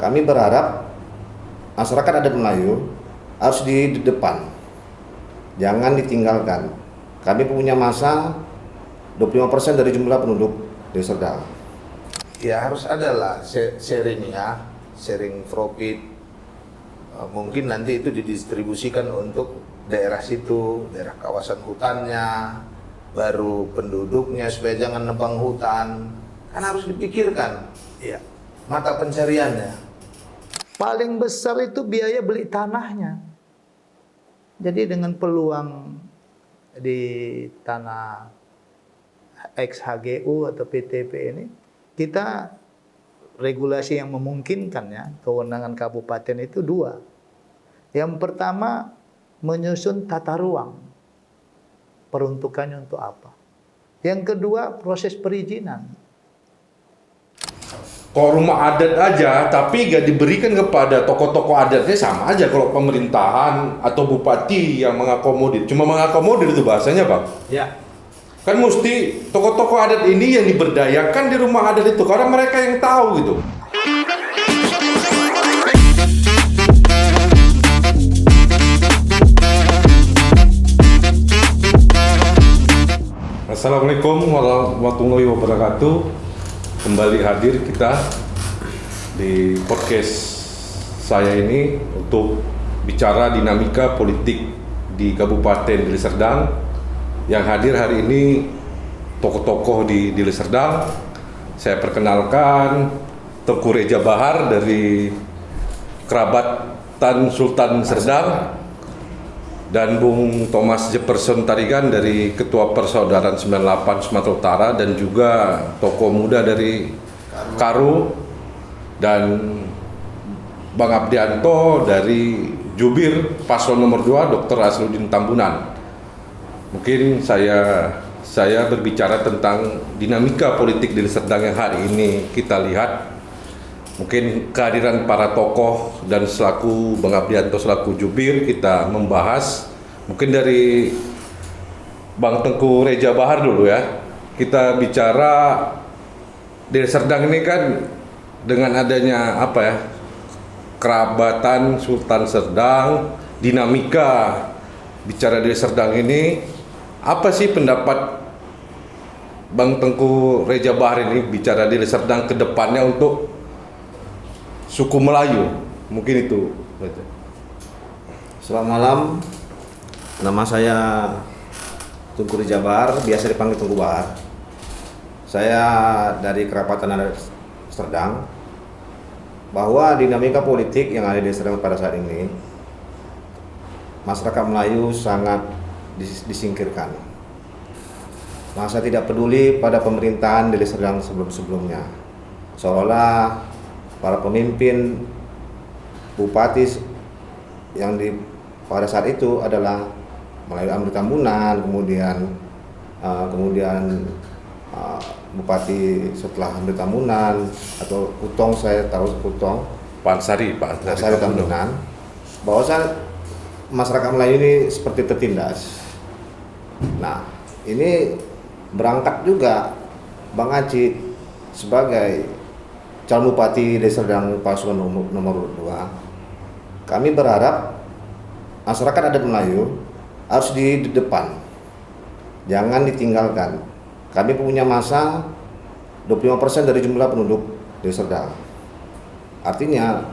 Kami berharap masyarakat adat Melayu harus di depan, jangan ditinggalkan. Kami punya masa 25% dari jumlah penduduk di Serdang. Ya harus adalah sharing ya, sharing profit. Mungkin nanti itu didistribusikan untuk daerah situ, daerah kawasan hutannya, baru penduduknya supaya jangan nebang hutan. Kan harus dipikirkan ya, mata pencariannya. Paling besar itu biaya beli tanahnya. Jadi dengan peluang di tanah ex-HGU atau PTP ini, kita regulasi yang memungkinkan ya, kewenangan kabupaten itu dua. Yang pertama, menyusun tata ruang. Peruntukannya untuk apa? Yang kedua, proses perizinan. Kalau rumah adat aja, tapi gak diberikan kepada tokoh-tokoh adatnya, sama aja kalau pemerintahan atau bupati yang mengakomodir. Cuma mengakomodir itu bahasanya, Bang. Ya. Kan mesti tokoh-tokoh adat ini yang diberdayakan di rumah adat itu, karena mereka yang tahu gitu. Assalamualaikum warahmatullahi wabarakatuh. Kembali hadir kita di podcast saya ini untuk bicara dinamika politik di Kabupaten Deli Serdang. Yang hadir hari ini tokoh-tokoh di Deli Serdang. Saya perkenalkan Tengku Reja Bahar dari Kerabatan Sultan Serdang, dan Bung Thomas Jefferson Tarigan dari Ketua Persaudaraan 98 Sumatera Utara, dan juga tokoh muda dari Karu, dan Bang Abdianto dari Jubir Paslon nomor 2 Dr. Asluddin Tambunan. Mungkin saya berbicara tentang dinamika politik di Serdang yang hari ini kita lihat. Mungkin kehadiran para tokoh dan selaku Bang Abdianto selaku Jubir, kita membahas mungkin dari Bang Tengku Reja Bahar dulu ya. Kita bicara Deli Serdang ini kan dengan adanya apa ya, kerabatan Sultan Serdang, dinamika bicara Deli Serdang ini, apa sih pendapat Bang Tengku Reja Bahar ini bicara Deli Serdang ke depannya untuk suku Melayu? Mungkin itu. Selamat malam, nama saya Tengku Reja Bahar, biasa dipanggil Tengku Bahar. Saya dari Kerabatan Adat Serdang. Bahwa dinamika politik yang ada di Serdang pada saat ini, masyarakat Melayu sangat disingkirkan. Masa tidak peduli pada pemerintahan Deli Serdang sebelum-sebelumnya. Seolah para pemimpin bupati yang pada saat itu adalah Melayu Amri Tambunan, kemudian bupati setelah Amri Tambunan atau Kutong, saya tahu Kutong, Pak Ansari Tambunan, bahwa masyarakat Melayu ini seperti tertindas. Nah, ini berangkat juga Bang Aci sebagai calon bupati Deli Serdang Paslon nomor 2. Kami berharap masyarakat adat Melayu harus di depan, jangan ditinggalkan. Kami punya masa 25% dari jumlah penduduk Deli Serdang. Artinya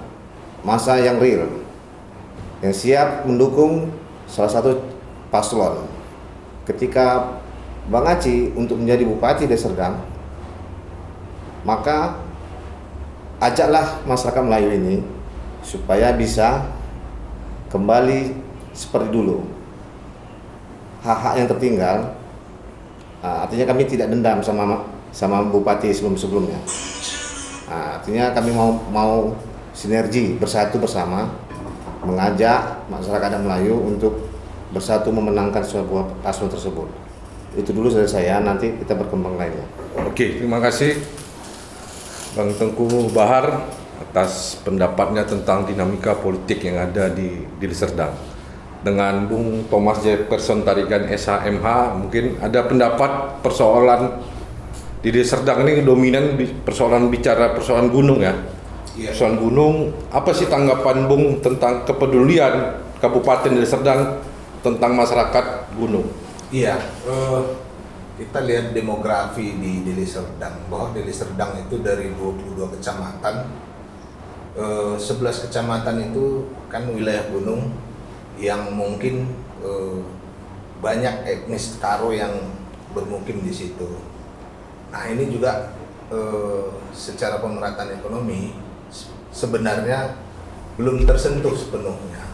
masa yang real, yang siap mendukung salah satu paslon. Ketika Bang Aci untuk menjadi bupati Deli Serdang, maka ajaklah masyarakat Melayu ini supaya bisa kembali seperti dulu. Hak-hak yang tertinggal, artinya kami tidak dendam sama bupati sebelumnya. Artinya kami mau sinergi, bersatu bersama, mengajak masyarakat Melayu untuk bersatu memenangkan sebuah paslon tersebut. Itu dulu dari saya, nanti kita berkembang lainnya. Oke, terima kasih Bang Tengku Bahar atas pendapatnya tentang dinamika politik yang ada di Deli Serdang. Dengan Bung Thomas Jefferson Tarigan SHMH, mungkin ada pendapat persoalan di Deli Serdang ini dominan persoalan gunung ya. Iya. persoalan gunung. Apa sih tanggapan Bung tentang kepedulian Kabupaten Deli Serdang tentang masyarakat gunung? Iya, kita lihat demografi di Deli Serdang, bahwa Deli Serdang itu dari 22 kecamatan, 11 kecamatan itu kan wilayah gunung yang mungkin banyak etnis Karo yang bermukim di situ. Nah ini juga secara pemerataan ekonomi sebenarnya belum tersentuh sepenuhnya.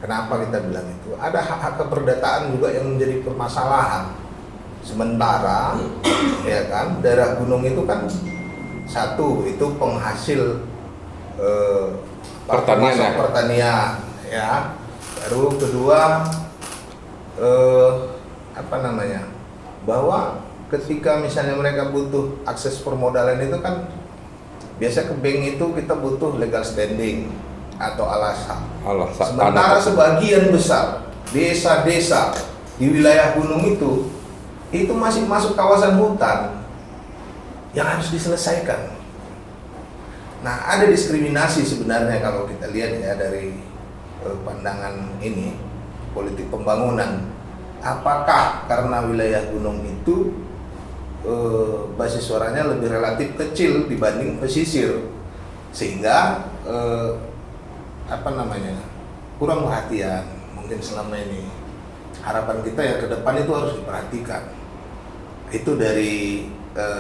Kenapa kita bilang itu? Ada hak-hak keperdataan juga yang menjadi permasalahan. Sementara, ya kan, daerah gunung itu kan satu itu penghasil pertanian, ya. Baru kedua, bahwa ketika misalnya mereka butuh akses permodalan itu kan biasa ke bank itu kita butuh legal standing atau alasan. Sementara sebagian besar desa-desa di wilayah gunung itu masih masuk kawasan hutan yang harus diselesaikan. Nah, ada diskriminasi sebenarnya kalau kita lihat ya dari pandangan ini politik pembangunan. Apakah karena wilayah gunung itu basis suaranya lebih relatif kecil dibanding pesisir, sehingga kurang perhatian mungkin selama ini. Harapan kita ya ke depan itu harus diperhatikan. Itu dari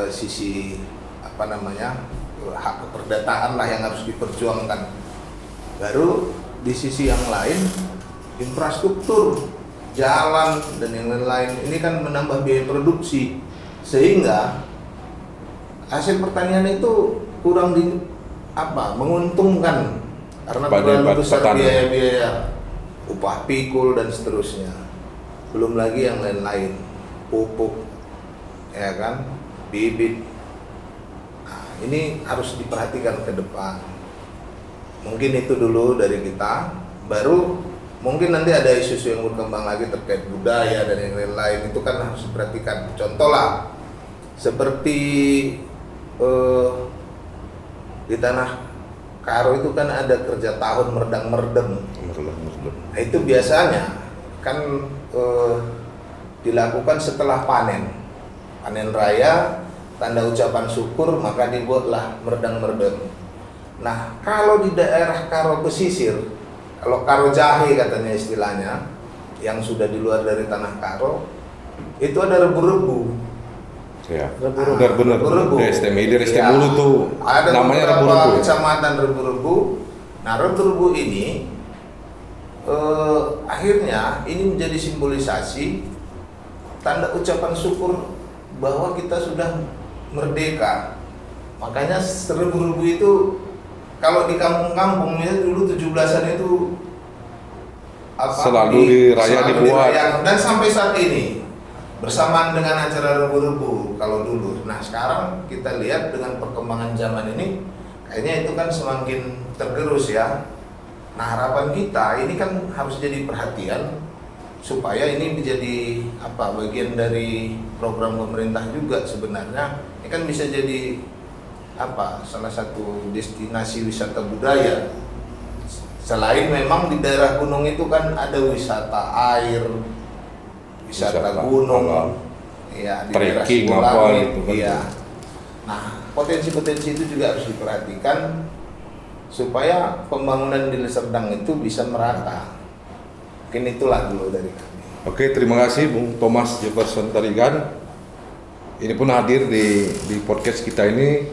sisi hak keperdataan lah yang harus diperjuangkan. Baru di sisi yang lain infrastruktur, jalan dan yang lain-lain ini kan menambah biaya produksi, sehingga hasil pertanian itu kurang menguntungkan karena terlalu besar biaya-biaya upah pikul dan seterusnya. Belum lagi yang lain-lain, pupuk, ya kan, bibit. Nah, ini harus diperhatikan ke depan. Mungkin itu dulu dari kita. Baru mungkin nanti ada isu-isu yang berkembang lagi terkait budaya dan yang lain-lain, itu kan harus diperhatikan. Contoh lah, seperti di tanah Karo itu kan ada kerja tahun merdang-merdem. Nah, itu biasanya kan dilakukan setelah panen raya, tanda ucapan syukur, maka dibuatlah merdang-merdem. Nah, kalau di daerah Karo pesisir, kalau Karo Jahe katanya istilahnya, yang sudah di luar dari tanah Karo, itu ada rebu-rebu. Ya, rebu-rebu. Di STM Hulu tuh ada namanya beberapa rebu-rebu. kecamatan rebu-rebu. Nah, rebu-rebu ini akhirnya ini menjadi simbolisasi tanda ucapan syukur bahwa kita sudah merdeka. Makanya rebu-rebu itu kalau di kampung-kampung misalnya dulu 17-an itu selalu dibuat dan sampai saat ini bersamaan dengan acara rebu-rebu kalau dulu. Nah, sekarang kita lihat dengan perkembangan zaman ini kayaknya itu kan semakin tergerus ya. Nah, harapan kita ini kan harus jadi perhatian supaya ini menjadi bagian dari program pemerintah juga sebenarnya. Ini kan bisa jadi salah satu destinasi wisata budaya. Selain memang di daerah gunung itu kan ada wisata air, wisata gunung, ya, di trekking daerah itu kan. Iya. Nah, potensi-potensi itu juga harus diperhatikan supaya pembangunan di Deli Serdang itu bisa merata. Mungkin itulah dulu dari kami. Oke, terima kasih Bung Thomas Jefferson Tarigan. Ini pun hadir di podcast kita ini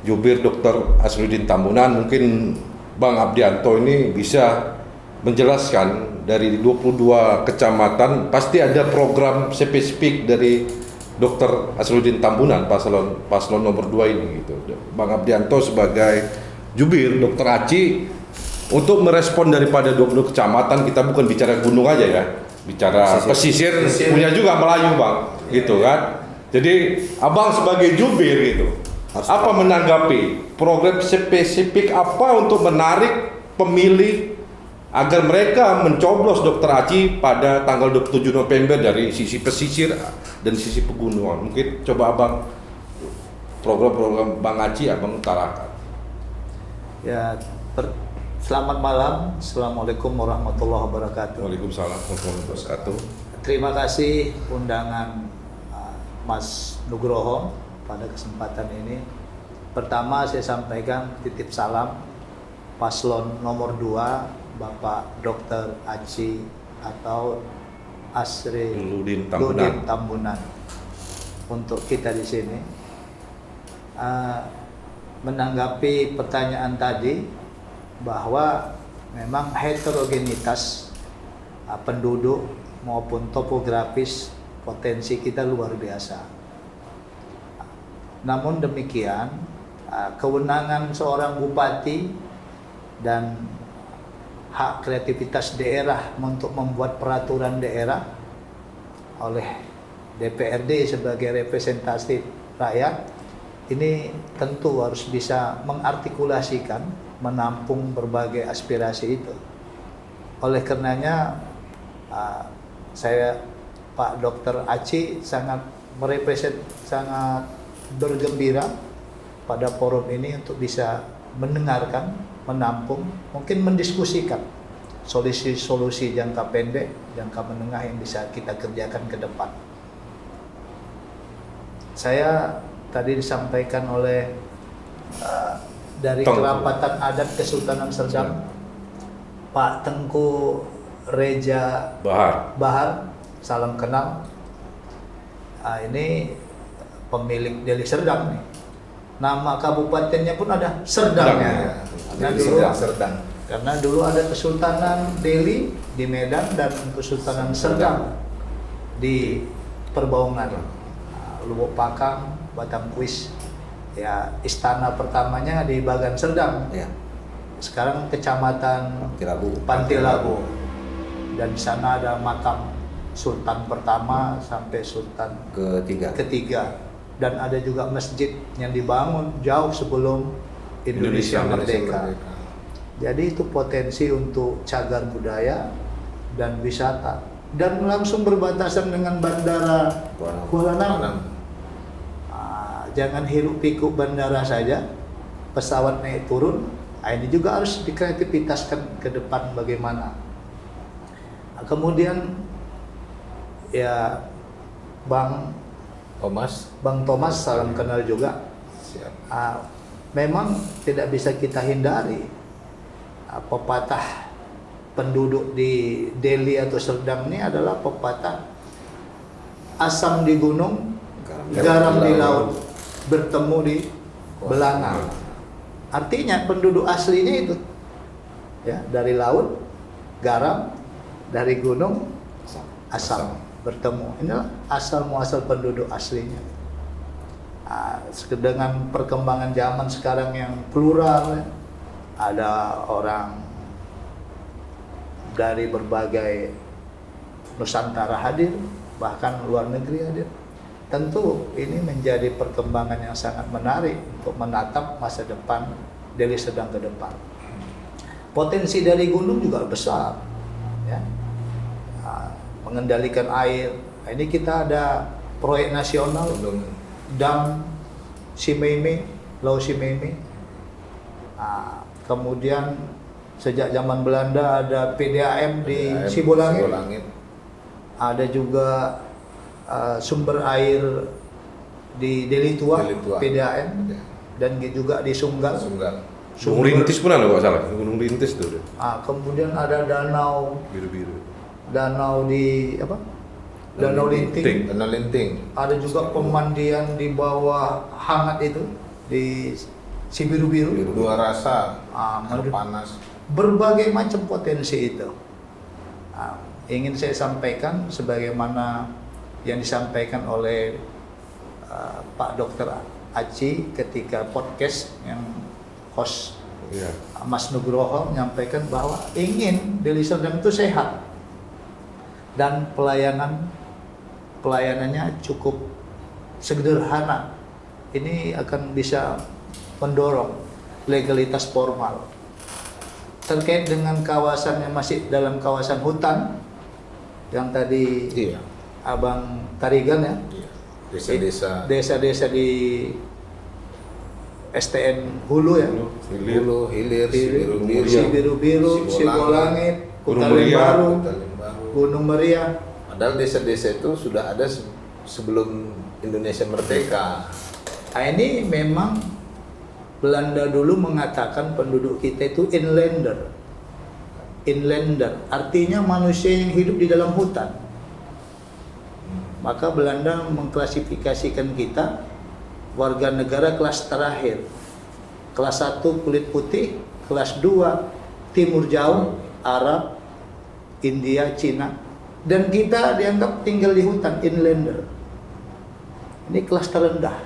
Jubir Dr. Asrudin Tambunan. Mungkin Bang Abdianto ini bisa menjelaskan dari 22 kecamatan pasti ada program spesifik dari Dr. Asrudin Tambunan paslon nomor 2 ini gitu. Bang Abdianto sebagai Jubir Dr. Aci untuk merespon daripada 22 kecamatan, kita bukan bicara gunung aja ya, bicara pesisir. Punya juga Melayu Bang, gitu kan. Jadi Abang sebagai Jubir gitu, apa menanggapi program spesifik apa untuk menarik pemilih agar mereka mencoblos Dr. Aci pada tanggal 27 November dari sisi pesisir dan sisi pegunungan? Mungkin coba Abang program-program Bang Aci Abang utarakan. Ya, selamat malam. Assalamualaikum warahmatullahi wabarakatuh. Waalaikumsalam warahmatullahi wabarakatuh. Terima kasih undangan Mas Nugroho pada kesempatan ini. Pertama saya sampaikan titip salam paslon nomor 2 Bapak Dr. Aci atau Asri Ludin Tambunan untuk kita di sini. Menanggapi pertanyaan tadi bahwa memang heterogenitas penduduk maupun topografis potensi kita luar biasa. Namun demikian, kewenangan seorang bupati dan hak kreativitas daerah untuk membuat peraturan daerah oleh DPRD sebagai representasi rakyat ini tentu harus bisa mengartikulasikan, menampung berbagai aspirasi itu. Oleh karenanya saya Pak Dr. Aci sangat sangat bergembira pada forum ini untuk bisa mendengarkan, menampung, mungkin mendiskusikan solusi-solusi jangka pendek, jangka menengah yang bisa kita kerjakan ke depan. Saya tadi disampaikan oleh dari Kerapatan Adat Kesultanan Serdang, Pak Tengku Reja Bahar, salam kenal. Ini pemilik Deli Serdang nih. Nama kabupatennya pun ada Serdangnya. Serdang. Karena dulu ada Kesultanan Deli di Medan dan Kesultanan Serdang di Perbaungan, Lubuk Pakam, Batam Kuis. Ya, istana pertamanya di Bagan Serdang. Ya. Sekarang Kecamatan Pantilabu. Dan di sana ada makam Sultan pertama sampai Sultan ketiga. Dan ada juga masjid yang dibangun jauh sebelum Indonesia merdeka. Jadi itu potensi untuk cagar budaya dan wisata. Dan langsung berbatasan dengan Bandara Kuala Namu. Jangan hiruk pikuk bandara saja, pesawat naik turun. Ini juga harus dikreativitaskan ke depan bagaimana. Kemudian ya Bang Thomas salam kenal juga. Memang tidak bisa kita hindari pepatah penduduk di Deli atau Serdang ini adalah pepatah asam di gunung, garam di laut, bertemu di belanga. Artinya penduduk aslinya itu ya, dari laut garam, dari gunung asam, bertemu. Inilah asal muasal penduduk aslinya. Dengan perkembangan zaman sekarang yang plural, ada orang dari berbagai Nusantara hadir, bahkan luar negeri hadir. Tentu ini menjadi perkembangan yang sangat menarik untuk menatap masa depan Deli Serdang ke depan. Potensi dari gunung juga besar, ya. Mengendalikan air. Ini kita ada proyek nasional dam Simeme, Lau Simeme. Kemudian sejak zaman Belanda ada PDAM di Sibolangit. Ada juga sumber air di Deli Tua. PDAM, dan juga di Sunggal. Gunung Rintis pun ada, nggak salah. Gunung Rintis tuh. Kemudian ada danau Biru-biru. Danau di apa? Danau Linting. Ada juga pemandian di bawah hangat itu di Sibiru-biru. Dua rasa, air panas. Berbagai macam potensi itu. Ingin saya sampaikan sebagaimana yang disampaikan oleh Pak Dr. Aci ketika podcast yang host Mas Nugroho menyampaikan bahwa ingin Deli Serdang itu sehat dan pelayanannya cukup sederhana. Ini akan bisa mendorong legalitas formal. Terkait dengan kawasan yang masih dalam kawasan hutan yang tadi Abang Tarigan ya, desa-desa di STN Hulu ya, Hulu, Hilir, Biru-Biru, Sibolangit, Sibolangit, Gunung Kutaling Meriah. Baru, Baru. Gunung Meriah. Padahal desa-desa itu sudah ada sebelum Indonesia merdeka. Nah, ini memang Belanda dulu mengatakan penduduk kita itu inlander. Inlander artinya manusia yang hidup di dalam hutan. Maka Belanda mengklasifikasikan kita warga negara kelas terakhir. Kelas 1 kulit putih, kelas 2 timur jauh, Arab, India, Cina. Dan kita dianggap tinggal di hutan, inlander. Ini kelas terendah.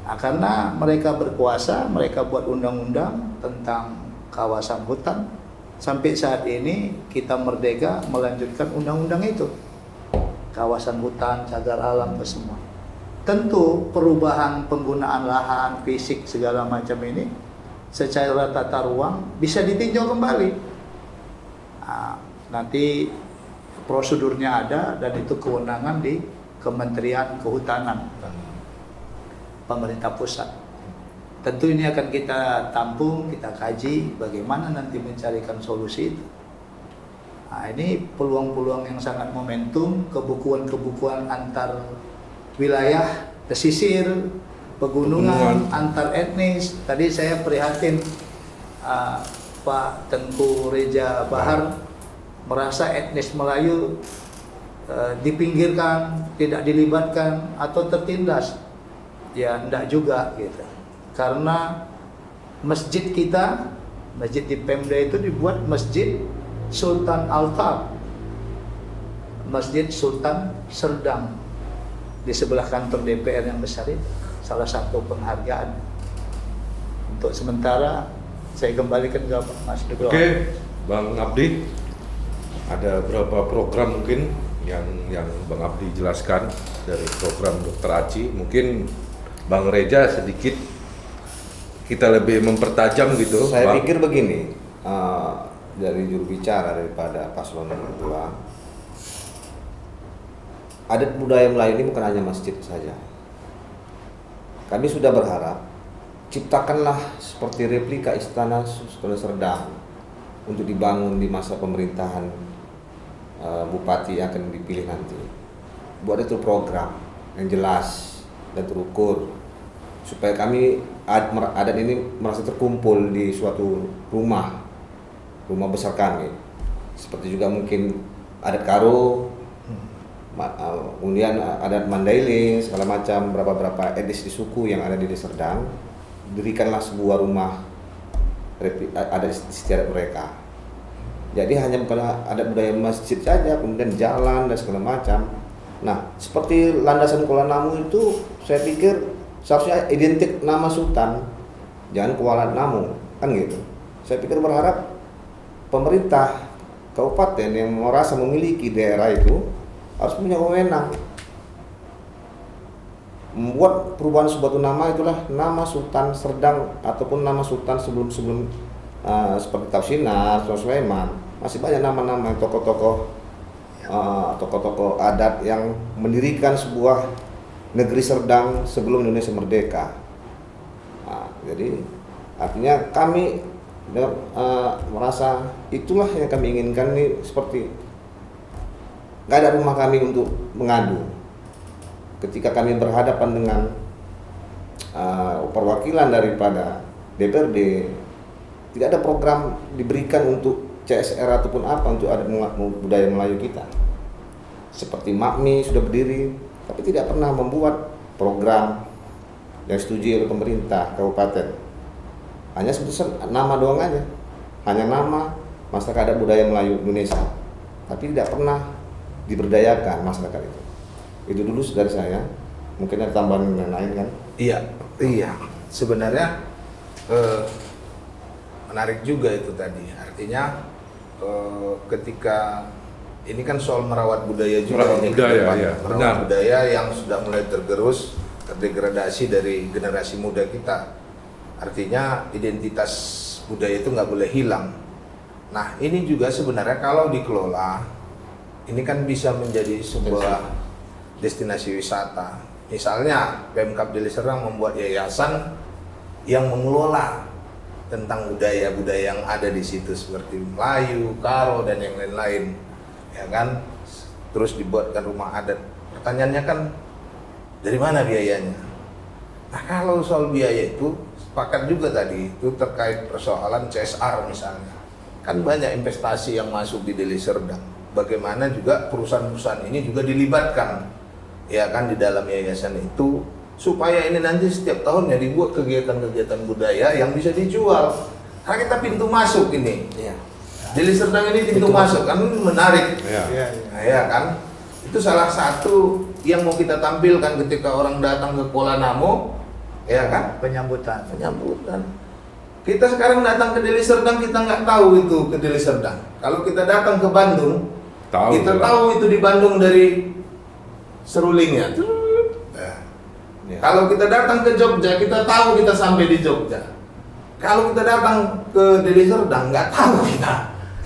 Nah, karena mereka berkuasa, mereka buat undang-undang tentang kawasan hutan. Sampai saat ini kita merdeka melanjutkan undang-undang itu. Kawasan hutan, cagar alam, semua. Tentu perubahan penggunaan lahan, fisik, segala macam ini secara tata ruang bisa ditinjau kembali. Nah, nanti prosedurnya ada dan itu kewenangan di Kementerian Kehutanan pemerintah pusat. Tentu ini akan kita tampung, kita kaji bagaimana nanti mencarikan solusi itu. Nah, ini peluang-peluang yang sangat momentum, kebukuan-kebukuan antar wilayah, pesisir, pegunungan, antar etnis. Tadi saya prihatin Pak Tengku Reja Bahar merasa etnis Melayu dipinggirkan, tidak dilibatkan atau tertindas. Ya enggak juga gitu. Karena masjid kita, masjid di Pemda itu dibuat Masjid Sultan Al-Tab, Masjid Sultan Serdang di sebelah kantor DPR yang besar itu, salah satu penghargaan. Untuk sementara saya kembalikan ke Mas Nugroho. Oke, Bang Abdi, ada berapa program mungkin yang Bang Abdi jelaskan dari program Dr. Aci? Mungkin Bang Reja sedikit kita lebih mempertajam gitu. Saya Bang. pikir begini, dari juru bicara daripada paslon nomor 2, adat budaya Melayu ini bukan hanya masjid saja. Kami sudah berharap ciptakanlah seperti replika istana Sultan Serdang untuk dibangun di masa pemerintahan bupati yang akan dipilih nanti. Buat itu program yang jelas dan terukur supaya kami adat ini merasa terkumpul di suatu rumah besar kami. Seperti juga mungkin adat Karo, kemudian adat Mandailing, segala macam beberapa etnis di suku yang ada di Desa Serdang, dirikanlah sebuah rumah adat istiadat mereka. Jadi hanya bukan adat budaya masjid saja, kemudian jalan dan segala macam. Nah, seperti landasan Kuala Namu itu, saya pikir seharusnya identik nama Sultan, jangan Kuala Namu, kan gitu. Saya pikir berharap pemerintah kabupaten yang merasa memiliki daerah itu harus punya wewenang membuat perubahan suatu nama, itulah nama Sultan Serdang ataupun nama Sultan sebelum seperti Tausinar, Sulaiman. Masih banyak nama-nama tokoh-tokoh adat yang mendirikan sebuah negeri Serdang sebelum Indonesia merdeka. Nah, jadi artinya kami merasa itulah yang kami inginkan, nih seperti nggak ada rumah kami untuk mengadu. Ketika kami berhadapan dengan perwakilan daripada DPRD, tidak ada program diberikan untuk CSR ataupun apa untuk adat budaya Melayu kita. Seperti MAKMI sudah berdiri, tapi tidak pernah membuat program yang disetujui oleh pemerintah kabupaten. Hanya sebetulnya nama doang aja, hanya nama masyarakat adat budaya Melayu Indonesia, tapi tidak pernah diberdayakan masyarakat itu. Itu dulu dari saya. Mungkin ada tambahan yang lain kan? Iya. Sebenarnya menarik juga itu tadi. Artinya ketika ini kan soal merawat budaya juga. Merawat budaya yang sudah mulai tergerus, terdegradasi dari generasi muda kita. Artinya identitas budaya itu nggak boleh hilang. Nah, ini juga sebenarnya kalau dikelola, ini kan bisa menjadi sebuah destinasi wisata. Misalnya Pemkab Deli Serdang membuat yayasan yang mengelola tentang budaya-budaya yang ada di situ seperti Melayu, Karo dan yang lain-lain, ya kan? Terus dibuatkan rumah adat. Pertanyaannya kan dari mana biayanya? Nah, kalau soal biaya itu sepakat juga tadi itu terkait persoalan CSR misalnya. Kan banyak investasi yang masuk di Deli Serdang. Bagaimana juga perusahaan-perusahaan ini juga dilibatkan, ya kan, di dalam yayasan itu, supaya ini nanti setiap tahunnya dibuat kegiatan-kegiatan budaya yang bisa dijual. Karena kita pintu masuk ini. Iya. Deli Serdang ini pintu masuk, kan menarik. Ya. Nah, ya kan? Itu salah satu yang mau kita tampilkan ketika orang datang ke Kuala Namo, ya kan? Penyambutan. Kita sekarang datang ke Deli Serdang, kita nggak tahu itu ke Deli Serdang. Kalau kita datang ke Bandung, kita tahu itu di Bandung dari serulingnya. Iya. Kalau kita datang ke Jogja, kita tahu kita sampai di Jogja. Kalau kita datang ke Deli Serdang, nggak tahu kita.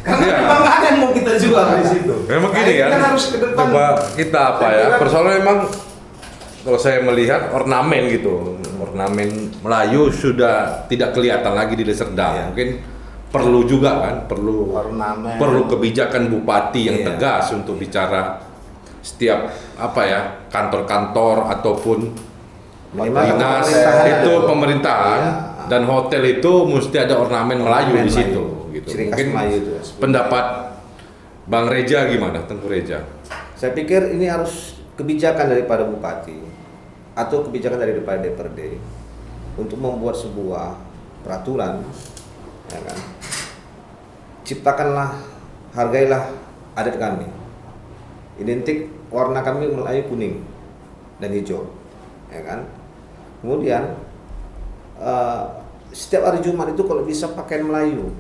Karena memang nggak ada yang mau kita jual di situ. Memang Nah, gini ini kan. harus ke depan. Coba kita apa ya? Persoalannya memang kalau saya melihat ornamen gitu, ornamen Melayu sudah tidak kelihatan lagi di Deli Serdang. Iya. Mungkin perlu juga kan, Ornamen. perlu kebijakan bupati yang Iya. tegas untuk bicara setiap apa ya, kantor-kantor ataupun Minimal dinas pemerintahan itu ada. pemerintahan Iya. dan hotel itu mesti ada ornamen Melayu Ornamen di situ Melayu. gitu. Ciri khas Mungkin Melayu itu. pendapat Bang Reja gimana, Tengku Reja? Saya pikir ini harus kebijakan daripada bupati atau kebijakan daripada DPRD untuk membuat sebuah peraturan, ya kan? Ciptakanlah, hargailah adat kami. Identik warna kami Melayu kuning dan hijau, ya kan? Kemudian setiap hari Jumat itu kalau bisa pakaian Melayu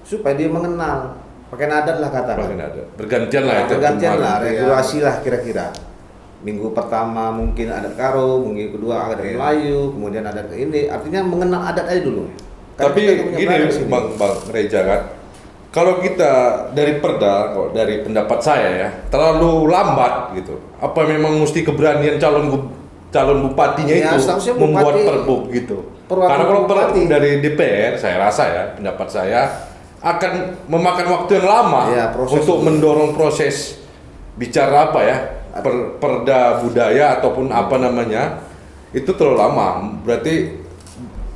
supaya dia mengenal pakaian adat lah katakan. Bahkan ada bergantian lah itu. Bergantian lah, Jumat, regulasi lah kira-kira. Minggu pertama mungkin adat Karo, minggu kedua adat Iya. Melayu, kemudian adat ini. Artinya mengenal adat aja dulu. Karena Tapi kita nggak punya gini barang di sini. Bang Reja kan, kalau kita dari Perda, kok dari pendapat saya ya, terlalu lambat gitu. Apa memang mesti keberanian calon bupatinya Ya, itu seharusnya membuat bupati- perbuk gitu. perwakilan Karena kalau bupati. dari DPR, saya rasa ya, pendapat saya akan memakan waktu yang lama Ya, proses untuk itu. mendorong proses bicara apa ya, perda budaya ataupun apa namanya, itu terlalu lama. Berarti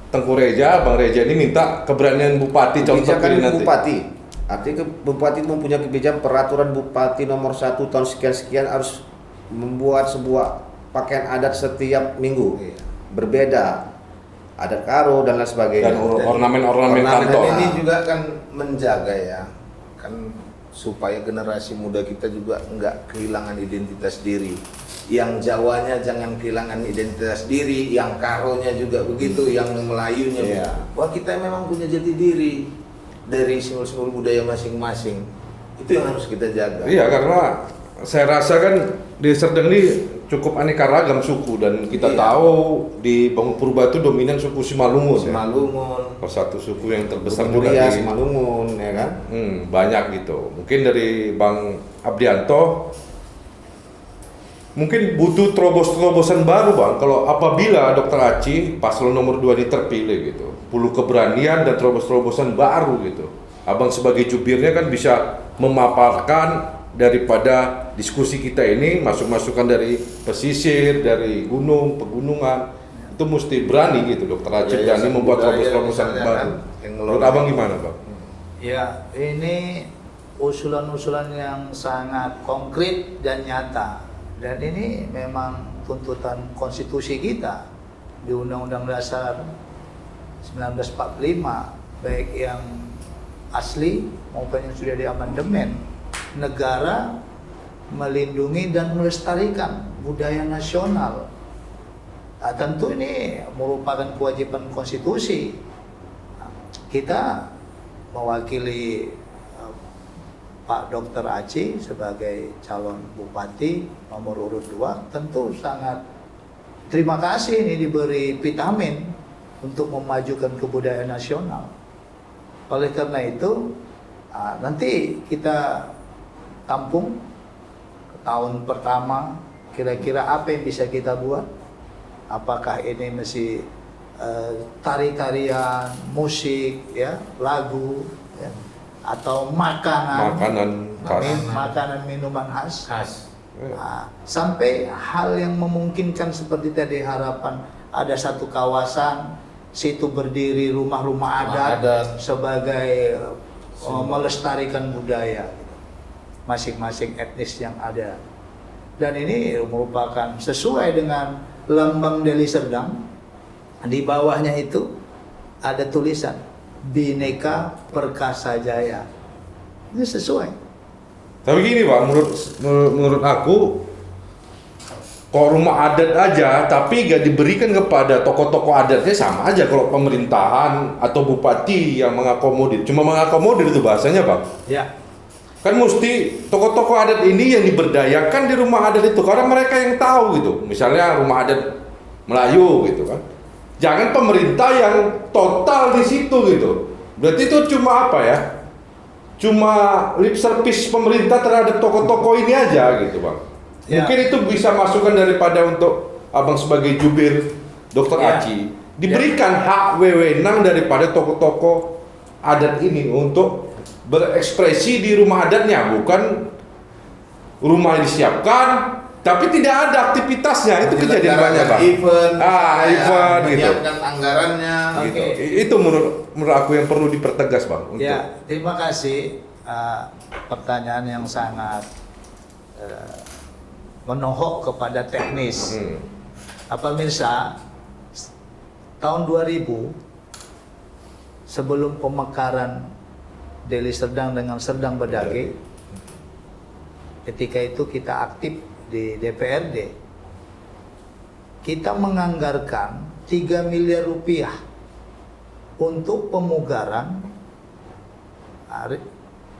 Tengku Reja, Bang Reja ini minta keberanian bupati contoh Kebijakan ini nanti. bupati. Artinya bupati mempunyai kebijakan peraturan bupati nomor 1 tahun sekian-sekian harus membuat sebuah pakaian adat setiap minggu. Iya. Berbeda. Adat Karo dan lain sebagainya. Dan ornamen-ornamen Ornamen kantor. Dan ini juga kan menjaga ya, kan supaya generasi muda kita juga nggak kehilangan identitas diri. Yang Jawanya jangan kehilangan identitas diri, yang Karonya juga begitu, yang Melayunya. Iya. Wah, kita memang punya jati diri dari simbol-simbol budaya masing-masing. Itu yang harus kita jaga. Iya, karena saya rasa kan di Serdang ini cukup aneka ragam suku dan kita Iya. tahu di Bangun Purba itu dominan suku Simalungun. Ya. Simalungun. Salah satu suku yang terbesar Suku juga Muria, di Simalungun, ya kan? banyak gitu. Mungkin dari Bang Abdianto mungkin butuh terobosan baru Bang, kalau apabila Dr. Aci paslon nomor 2 diterpilih gitu, perlu keberanian dan terobosan baru gitu. Abang sebagai jubirnya kan bisa memaparkan daripada diskusi kita ini, masukan dari pesisir, dari gunung, pegunungan, itu mesti berani gitu Dr. Aci Ya, berani ya, membuat budaya terobosan misalnya baru. kan, yang Menurut ngelola. Abang gimana Bang? Ya, ini usulan-usulan yang sangat konkret dan nyata. Dan ini memang tuntutan konstitusi kita di Undang-Undang Dasar 1945, baik yang asli maupun yang sudah diamandemen. Negara melindungi dan melestarikan budaya nasional. Nah, tentu ini merupakan kewajiban konstitusi. Nah, kita mewakili Pak Dr. Aci sebagai calon bupati nomor urut 2, tentu sangat terima kasih ini diberi vitamin untuk memajukan kebudayaan nasional. Oleh karena itu, nanti kita tampung ke tahun pertama, kira-kira apa yang bisa kita buat? Apakah ini mesti tari-tarian, musik, ya, lagu, ya, atau makanan Makanan khas. minuman khas. Khas. Nah, sampai hal yang memungkinkan seperti tadi harapan ada satu kawasan situ berdiri rumah-rumah adat sebagai melestarikan budaya masing-masing etnis yang ada. Dan ini merupakan sesuai dengan lambang Deli Serdang. Di bawahnya itu ada tulisan Bhinneka Perkasa Jaya. Ini sesuai. Tapi gini Pak, menurut aku kok rumah adat aja tapi gak diberikan kepada tokoh-tokoh adatnya, sama aja kalau pemerintahan atau bupati yang mengakomodir. Cuma mengakomodir itu bahasanya Pak. Ya. Kan mesti tokoh-tokoh adat ini yang diberdayakan di rumah adat itu, karena mereka yang tahu gitu. Misalnya rumah adat Melayu gitu kan. Jangan pemerintah yang total di situ gitu. Berarti itu cuma apa ya? Cuma lip service pemerintah terhadap tokoh-tokoh ini aja gitu Bang. Ya. Mungkin itu bisa masukan daripada untuk Abang sebagai jubir Dr. Ya. Aci. Diberikan hak wewenang daripada tokoh-tokoh adat ini untuk berekspresi di rumah adatnya, bukan rumah yang disiapkan tapi tidak ada aktivitasnya. Itu kejadian banyak Bang. Event, event gitu. menyiapkan anggarannya. Gitu. Oke. Itu menurut aku yang perlu dipertegas Bang. Untuk Ya, terima kasih. Pertanyaan yang sangat menohok kepada teknis. Pemirsa, tahun 2000 sebelum pemekaran Deli Serdang dengan Serdang Bedage, ketika itu kita aktif di DPRD, kita menganggarkan 3 miliar rupiah untuk pemugaran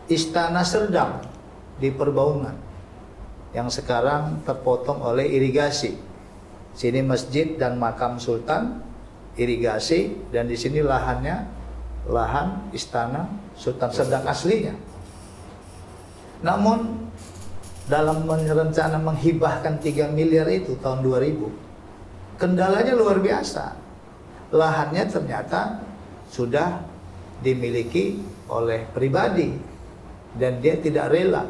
Istana Serdang di Perbaungan yang sekarang terpotong oleh irigasi. Sini masjid dan makam sultan, irigasi, dan di sini lahannya lahan Istana Sultan Serdang aslinya. Namun dalam rencana menghibahkan 3 miliar itu tahun 2000, kendalanya luar biasa. Lahannya ternyata sudah dimiliki oleh pribadi dan dia tidak rela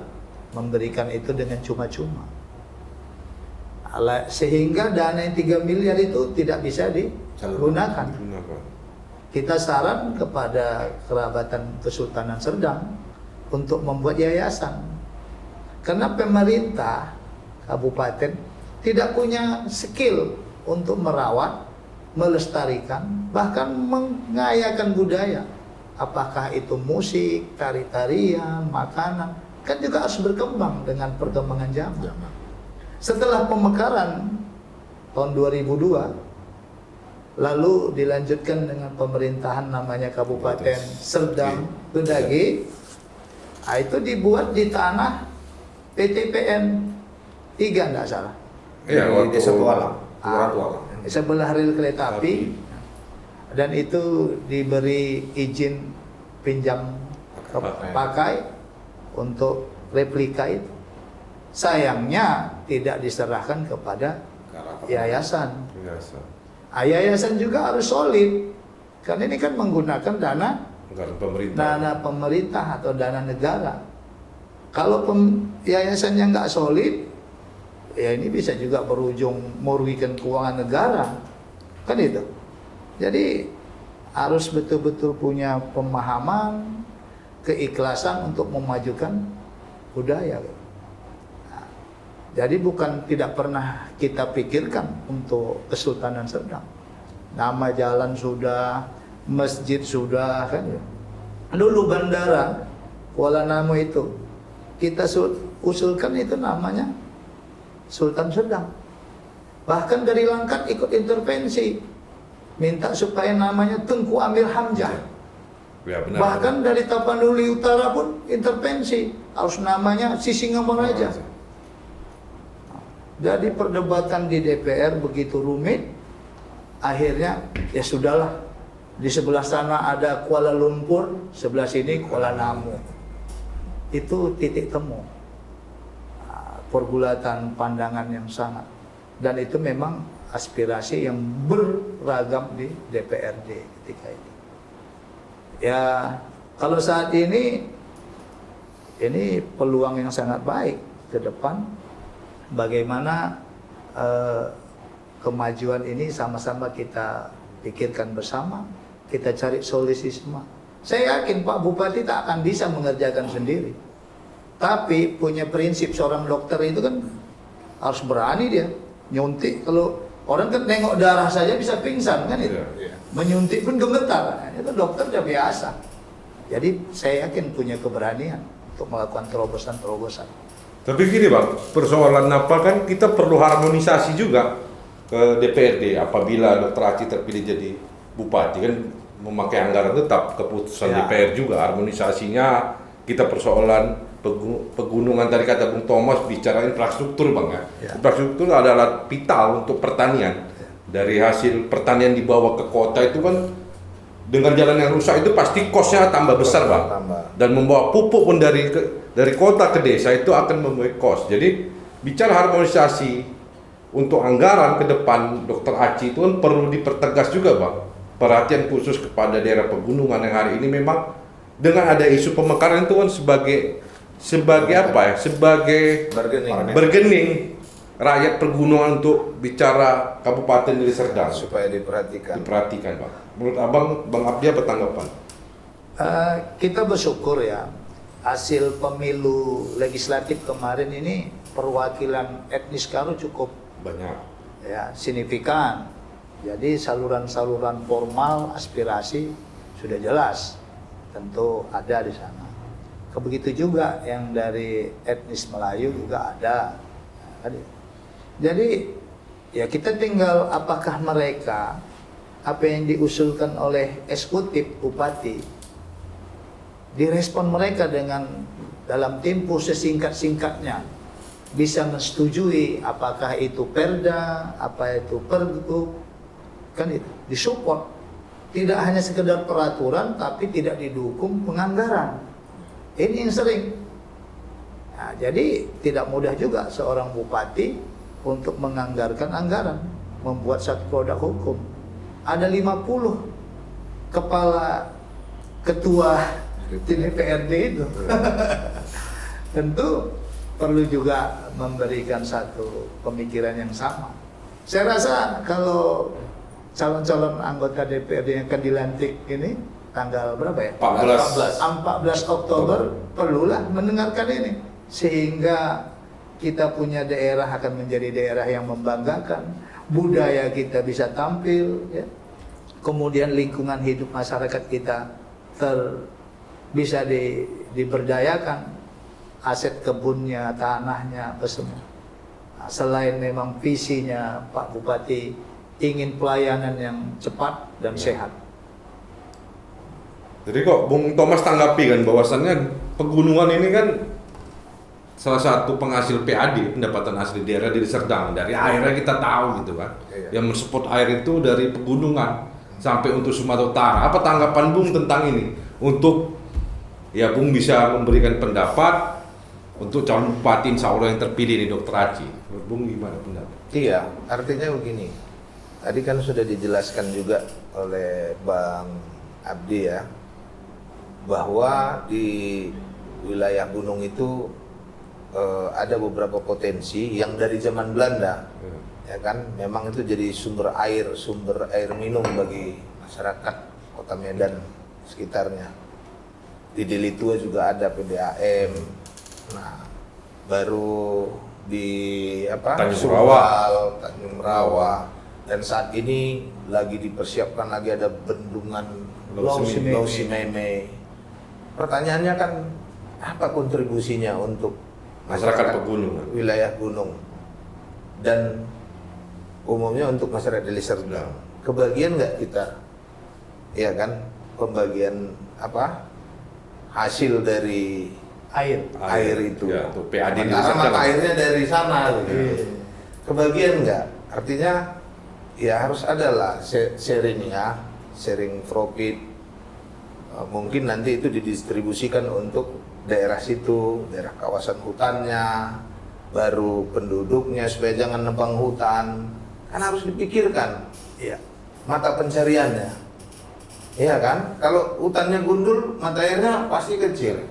memberikan itu dengan cuma-cuma. Sehingga dana yang 3 miliar itu tidak bisa digunakan. Kita saran kepada kerabatan Kesultanan Serdang untuk membuat yayasan. Karena pemerintah kabupaten tidak punya skill untuk merawat, melestarikan, bahkan mengayakan budaya. Apakah itu musik, tari-tarian, makanan, kan juga harus berkembang dengan perkembangan zaman. Setelah pemekaran tahun 2002, lalu dilanjutkan dengan pemerintahan namanya Kabupaten Serdang Bedage. Itu dibuat di tanah PTPN 3 enggak salah. Di Desa Tualang. Sebelah rel kereta api. Dan itu diberi izin pinjam pakai untuk replika itu. Sayangnya tidak diserahkan kepada yayasan. Yayasan juga harus solid, karena ini kan menggunakan dana pemerintah atau dana negara. Kalau yayasannya nggak solid, ya ini bisa juga berujung merugikan keuangan negara, kan itu. Jadi harus betul-betul punya pemahaman, keikhlasan untuk memajukan budaya. Jadi bukan tidak pernah kita pikirkan untuk Kesultanan Serdang. Nama jalan sudah, masjid sudah, kan ya. Dulu bandara Kuala Namu itu kita usulkan itu namanya Sultan Serdang. Bahkan dari Langkat ikut intervensi, minta supaya namanya Tengku Amir Hamzah. Ya, benar, Bahkan dari Tapanuli Utara pun intervensi, harus namanya Sisingamaraja. Jadi perdebatan di DPR begitu rumit, akhirnya ya sudahlah. Di sebelah sana ada Kuala Lumpur, sebelah sini Kuala Namu. Itu titik temu pergulatan pandangan yang sangat. Dan itu memang aspirasi yang beragam di DPRD ketika ini. Ya, kalau saat ini peluang yang sangat baik ke depan. Bagaimana kemajuan ini sama-sama kita pikirkan bersama, kita cari solusi semua. Saya yakin Pak Bupati tak akan bisa mengerjakan sendiri. Tapi punya prinsip seorang dokter itu kan harus berani dia nyuntik. Kalau orang kan nengok darah saja bisa pingsan kan itu. Menyuntik pun gemetar. Itu dokter udah biasa. Jadi saya yakin punya keberanian untuk melakukan terobosan-terobosan. Tapi gini Bang, persoalan apa kan kita perlu harmonisasi juga ke DPRD apabila Dr. Aci terpilih jadi bupati kan memakai anggaran tetap keputusan DPR juga, harmonisasinya kita persoalan pegunungan tadi kata Bung Thomas bicara infrastruktur Bang ya. Infrastruktur adalah vital untuk pertanian. Dari hasil pertanian dibawa ke kota itu kan dengan jalan yang rusak itu pasti kosnya tambah besar Bang. Dan membawa pupuk pun dari kota ke desa itu akan membuat kos. Jadi bicara harmonisasi untuk anggaran ke depan Dr. Aci itu kan perlu dipertegas juga Bang. Perhatian khusus kepada daerah pegunungan yang hari ini memang dengan ada isu pemekaran itu kan sebagai apa ya? Sebagai bergening rakyat pegunungan untuk bicara Kabupaten Deli Serdang supaya diperhatikan. Diperhatikan Bang. Menurut Abang, Bang Abdi apa tanggapan? Kita bersyukur ya hasil pemilu legislatif kemarin ini perwakilan etnis Karo cukup Banyak. Ya, signifikan. Jadi saluran-saluran formal aspirasi sudah jelas, tentu ada di sana. Begitu juga yang dari etnis Melayu juga ada. Jadi ya kita tinggal apakah mereka apa yang diusulkan oleh eksekutif bupati direspon mereka dengan dalam tempo sesingkat-singkatnya bisa menyetujui apakah itu perda, apa itu pergub, kan itu disupport. Tidak hanya sekedar peraturan tapi tidak didukung penganggaran. Ini yang sering. Nah, jadi tidak mudah juga seorang bupati untuk menganggarkan anggaran, membuat satu produk hukum. Ada 50 kepala ketua di DPRD itu. Tentu perlu juga memberikan satu pemikiran yang sama. Saya rasa kalau calon-calon anggota DPRD yang akan dilantik ini tanggal berapa ya? 14 Oktober perlulah mendengarkan ini sehingga kita punya daerah akan menjadi daerah yang membanggakan, budaya kita bisa tampil ya. Kemudian lingkungan hidup masyarakat kita bisa diberdayakan, aset kebunnya, tanahnya, apa semua. Nah, selain memang visinya Pak Bupati ingin pelayanan yang cepat dan sehat. Jadi kok Bung Thomas tanggapi kan bahwasannya pegunungan ini kan salah satu penghasil PAD, pendapatan asli daerah di Serdang. Dari airnya kita tahu gitu kan. Yang mensupport air itu dari pegunungan sampai untuk Sumatera Utara. Apa tanggapan Bung tentang ini? Untuk ya Bung bisa memberikan pendapat untuk calon bupati insya Allah yang terpilih di Dr. Aci. Menurut Bung gimana pendapat? Iya, artinya begini. Tadi kan sudah dijelaskan juga oleh Bang Abdi ya, bahwa di wilayah gunung itu ada beberapa potensi yang dari zaman Belanda, ya kan, memang itu jadi sumber air minum bagi masyarakat Kota Medan sekitarnya. Di Deli Tua juga ada PDAM. Nah, baru di Tanjung Rawa, dan saat ini lagi dipersiapkan lagi ada bendungan Lau Simeme. Pertanyaannya kan apa kontribusinya untuk masyarakat pegunungan, wilayah gunung, dan umumnya untuk masyarakat Deli Serdang. Kebagian nggak kita, ya kan, pembagian apa hasil dari air itu, ya, untuk PAD karena mata airnya dari sana, gitu. Kebagian nggak? Artinya ya harus adalah sharing profit. Mungkin nanti itu didistribusikan untuk daerah situ, daerah kawasan hutannya, baru penduduknya supaya jangan nebang hutan. kan harus dipikirkan Iya. mata pencariannya. Iya kan? Kalau hutannya gundul, mata airnya pasti kecil.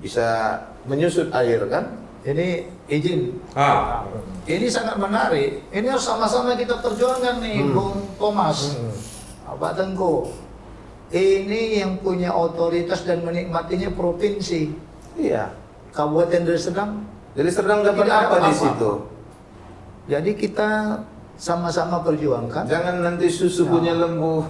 Bisa menyusut air kan? Ini izin. Ah, Ini sangat menarik. Ini harus sama-sama kita perjuangkan nih, Bung Thomas, Pak Tengku. Ini yang punya otoritas dan menikmatinya provinsi. Iya. Kabupaten Deli Serdang. Jadi Serdang dapat Tidak ada apa di apa-apa. situ? Jadi kita sama-sama perjuangkan Jangan nanti susu punya lembu.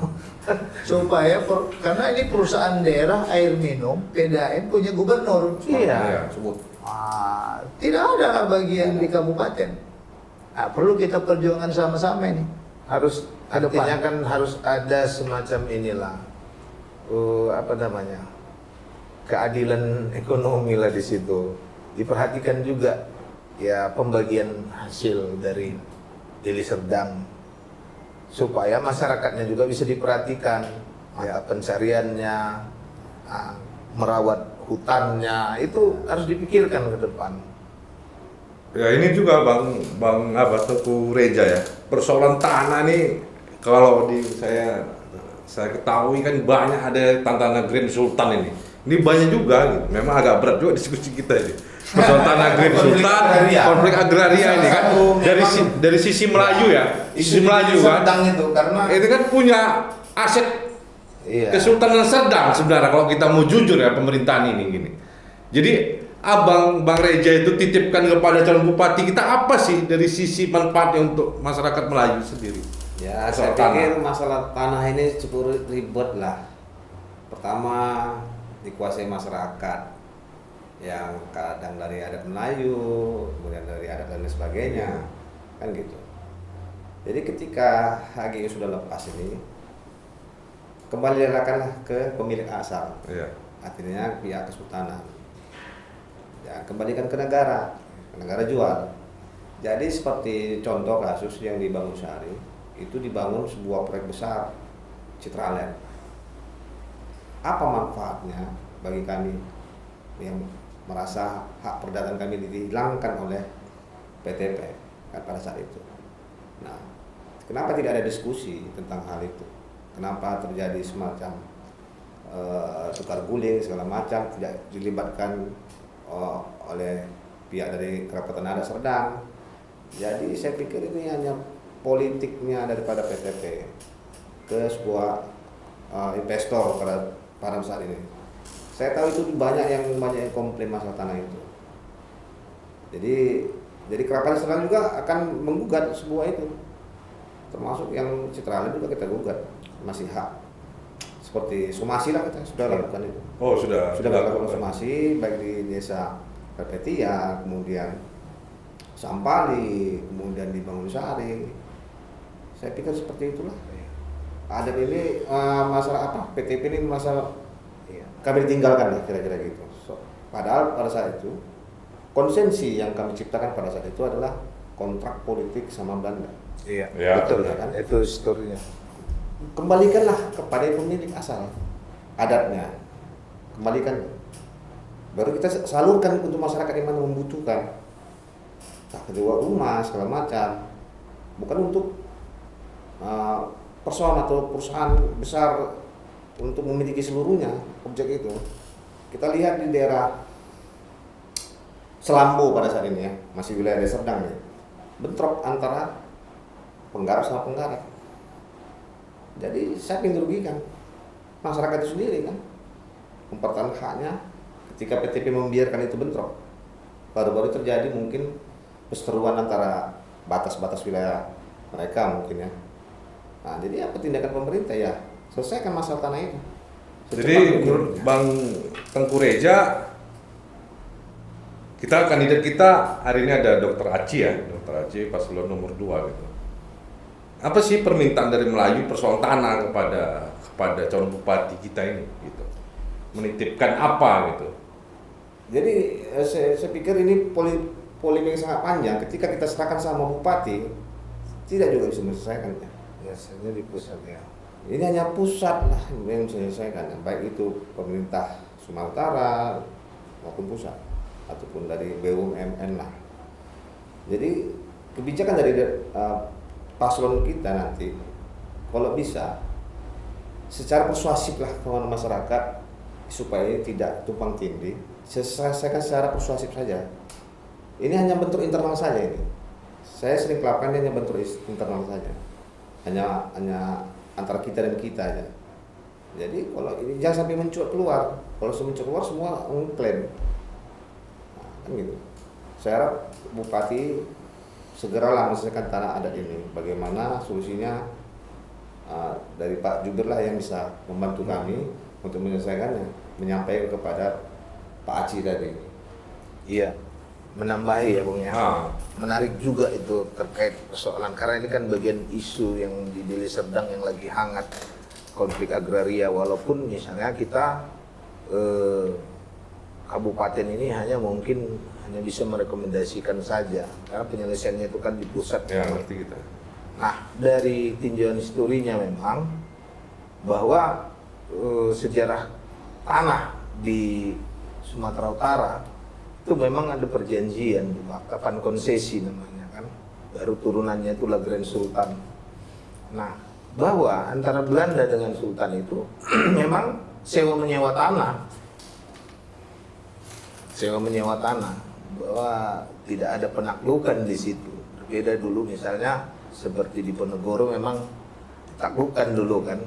supaya karena ini perusahaan daerah air minum PDAM punya gubernur. Iya. Sebut. Tidak ada bagian di kabupaten. Nah, perlu kita perjuangan sama-sama ini. Harus Ke depan. artinya kan harus ada semacam inilah. Apa namanya? Keadilan ekonomi lah di situ. Diperhatikan juga ya pembagian hasil dari Deli Serdang supaya masyarakatnya juga bisa diperhatikan mata pencariannya, merawat hutannya itu harus dipikirkan ke depan. ya ini juga Bang Teguh Reja ya. Persoalan tanah nih kalau saya ketahui kan banyak ada tantangan Grand Sultan ini. Ini banyak juga gitu. Memang agak berat juga diskusi kita ini. Persoalan tanah Grand Konflik Sultan, agraria. konflik agraria ini kan dari sisi Melayu ya. Sisi Melayu kan. Serdang itu karena Itu kan punya aset iya. Kesultanan Serdang sebenarnya kalau kita mau jujur ya pemerintahan ini gini. Jadi Bang Reja itu titipkan kepada calon bupati kita apa sih dari sisi manfaatnya untuk masyarakat Melayu sendiri? Ya, Soal saya pikir tanah. masalah tanah ini cukup ribet lah. Pertama, dikuasai masyarakat yang kadang dari adat Melayu, kemudian dari adat dan lain sebagainya, kan gitu. Jadi ketika HGU sudah lepas ini, kembali diarahkanlah ke pemilik asal, Iya. artinya pihak kesultanan. Ya, kembalikan ke negara jual. Jadi seperti contoh kasus yang di Bangusari, itu dibangun sebuah proyek besar Citraland. Apa manfaatnya bagi kami yang merasa hak perdata kami dihilangkan oleh PTP kan pada saat itu. Nah, kenapa tidak ada diskusi tentang hal itu? Kenapa terjadi semacam tukar guling segala macam, tidak dilibatkan oleh pihak dari Kerapatan Adat Serdang. Jadi saya pikir ini hanya politiknya daripada PTP ke sebuah investor pada saat ini. Saya tahu itu banyak yang komplain masalah tanah itu. Jadi Kerapatan Serdang juga akan menggugat sebuah itu, termasuk yang Citraland juga kita gugat, masih hak. Seperti somasi lah kita sudah lakukan itu. Oh sudah Melakukan somasi baik di desa Perpetia, kemudian Sampali, kemudian di Bangusari. Saya pikir seperti itulah. Ada ini masalah apa? PTP ini masalah kami ditinggalkan lah kira-kira gitu. Padahal pada saat itu konsensi yang kami ciptakan pada saat itu adalah kontrak politik sama Belanda. Iya, Ya, betul ya kan? Itu historinya. Kembalikanlah kepada pemilik asal adatnya, kembalikan, baru kita salurkan untuk masyarakat yang mana membutuhkan, kedua rumah segala macam, bukan untuk person atau perusahaan besar untuk memiliki seluruhnya objek itu. Kita lihat di daerah Selambo pada saat ini ya, masih wilayah Deli Serdang ya, bentrok antara penggarap sama penggarap. Jadi siapa yang dirugikan? Masyarakat itu sendiri kan, mempertahankan haknya. Ketika PTP membiarkan itu bentrok, baru-baru terjadi mungkin perseteruan antara batas-batas wilayah mereka mungkin ya. Nah, jadi apa tindakan pemerintah ya? Selesaikan masalah tanah itu. Jadi menurut Bang Tengku Reja, kandidat kita hari ini ada Dr. Aci ya, Dr. Aci paslon nomor 2 gitu. Apa sih permintaan dari Melayu persoalan tanah kepada calon bupati kita ini gitu? Menitipkan apa gitu? Jadi saya pikir ini polemik yang sangat panjang. Ketika kita serahkan sama bupati, tidak juga bisa menyelesaikannya. Biasanya di pusat ya. Ini hanya pusat lah yang bisa menyelesaikan, baik itu pemerintah Sumatera Utara maupun pusat ataupun dari BUMN lah. Jadi kebijakan dari paslon kita nanti kalau bisa secara persuasif lah kepada masyarakat supaya ini tidak tumpang tindih, selesaikan secara persuasif saja. Ini hanya bentuk internal saja ini. Saya sering melakukan hanya bentuk internal saja. Hanya antara kita dan kita aja. Jadi kalau ini jangan sampai mencuat keluar. Kalau mencuat keluar semua mengklaim. Nah, kan gitu. Saya harap Bupati segeralah menyelesaikan tanah adat ini. Bagaimana solusinya dari Pak Jubir lah yang bisa membantu kami untuk menyelesaikannya, menyampaikan kepada Pak Aci tadi. Iya, menambahi ya Bung ya. Menarik juga itu terkait persoalan, karena ini kan bagian isu yang di Deli Serdang yang lagi hangat, konflik agraria. Walaupun misalnya kita kabupaten ini mungkin hanya bisa merekomendasikan saja, karena penyelesaiannya itu kan di pusat. Ya, ngerti kita. Nah, dari tinjauan historinya memang bahwa sejarah tanah di Sumatera Utara itu memang ada perjanjian, kapan konsesi namanya kan, baru turunannya itulah Grand Sultan. Nah, bahwa antara Belanda dengan Sultan itu memang sewa menyewa tanah, bahwa tidak ada penaklukan di situ. Berbeda dulu misalnya seperti di Ponegoro memang ditaklukkan dulu kan.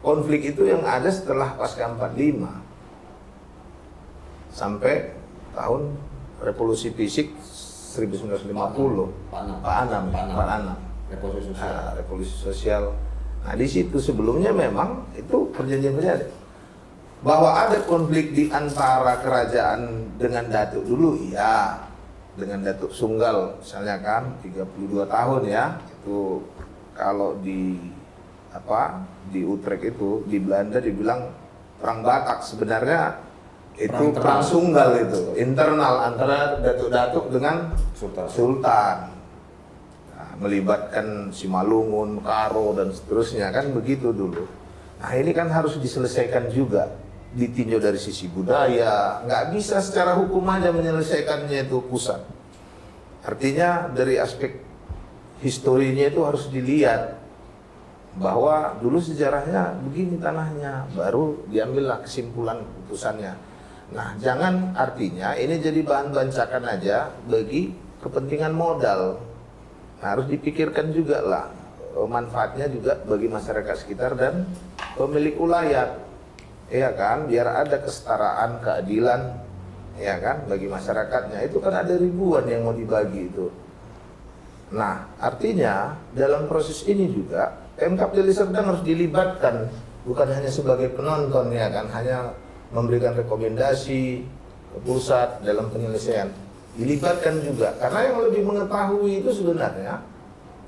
Konflik itu yang ada setelah pasca 45 sampai tahun revolusi fisik 1950. Pak Anam. Revolusi sosial. Nah, di situ sebelumnya memang itu perjanjian bahwa ada konflik di antara kerajaan dengan Datuk dulu, iya, dengan Datuk Sunggal misalnya kan 32 tahun ya. Itu kalau di Utrecht itu di Belanda dibilang perang Batak, sebenarnya itu perang Sunggal, itu internal antara datuk-datuk dengan sultan. Nah, melibatkan Simalungun, Karo dan seterusnya kan begitu dulu. Nah, ini kan harus diselesaikan juga, ditinjau dari sisi budaya. Nggak bisa secara hukum aja menyelesaikannya itu pusat. Artinya dari aspek historinya itu harus dilihat bahwa dulu sejarahnya begini tanahnya, baru diambillah kesimpulan putusannya. Nah, jangan artinya ini jadi bahan bancakan aja bagi kepentingan modal. Nah, harus dipikirkan juga lah manfaatnya juga bagi masyarakat sekitar dan pemilik ulayat, ya kan, biar ada kesetaraan, keadilan, ya kan, bagi masyarakatnya. Itu kan ada ribuan yang mau dibagi itu. Nah, artinya dalam proses ini juga Pemkab Deli Serdang harus dilibatkan, bukan hanya sebagai penonton, ya kan, hanya memberikan rekomendasi ke pusat dalam penyelesaian. Dilibatkan juga, karena yang lebih mengetahui itu sebenarnya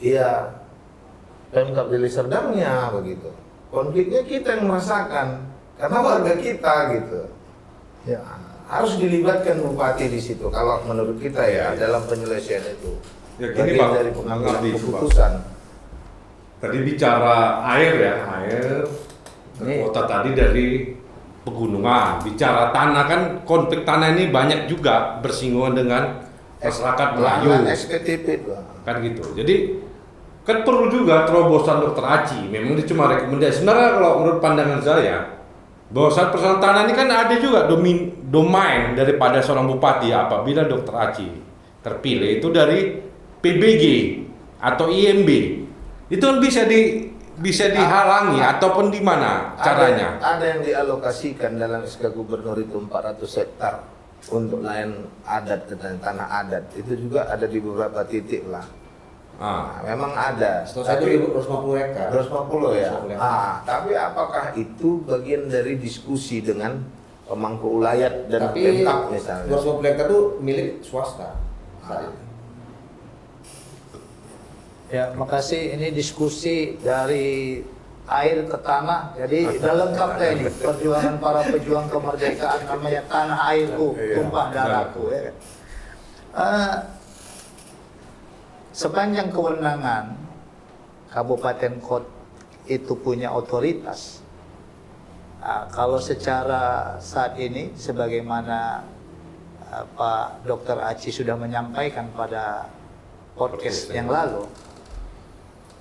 ya Pemkab Deli Serdangnya begitu. Konfliknya kita yang merasakan, karena warga kita gitu. Ya, harus dilibatkan bupati di situ kalau menurut kita ya dalam penyelesaian itu. Ya, gini Pak, dari pengambilan keputusan. Tadi bicara air ya, air kota tadi dari pegunungan. Bicara tanah kan, konflik tanah ini banyak juga bersinggungan dengan masyarakat Melayu. SPTP kan gitu. Jadi kan perlu juga terobosan Dokter Aci. Memang dia cuma rekomendasi. Sebenarnya kalau menurut pandangan saya, bahwa saat persoalan tanah ini kan ada juga domain daripada seorang bupati. Apabila Dokter Aci terpilih itu dari PBG atau IMB, itu kan bisa dihalangi ataupun di mana caranya? Ada yang dialokasikan dalam SK Gubernur itu 400 hektar untuk lahan adat dan tanah adat. Itu juga ada di beberapa titik lah. Nah, memang ada. Setelah itu 250 hektar. 250 ya. Tapi apakah itu bagian dari diskusi dengan pemangku ulayat dan Pemkab misalnya? 250 hektar itu milik swasta. Ya, makasih. Ini diskusi dari air ke tanah. Jadi udah lengkap deh ini perjuangan para pejuang kemerdekaan, namanya tanah airku, tumpah darahku. Ya. Sepanjang kewenangan kabupaten kota itu punya otoritas. Kalau secara saat ini sebagaimana Pak Dr. Aci sudah menyampaikan pada podcast yang lalu,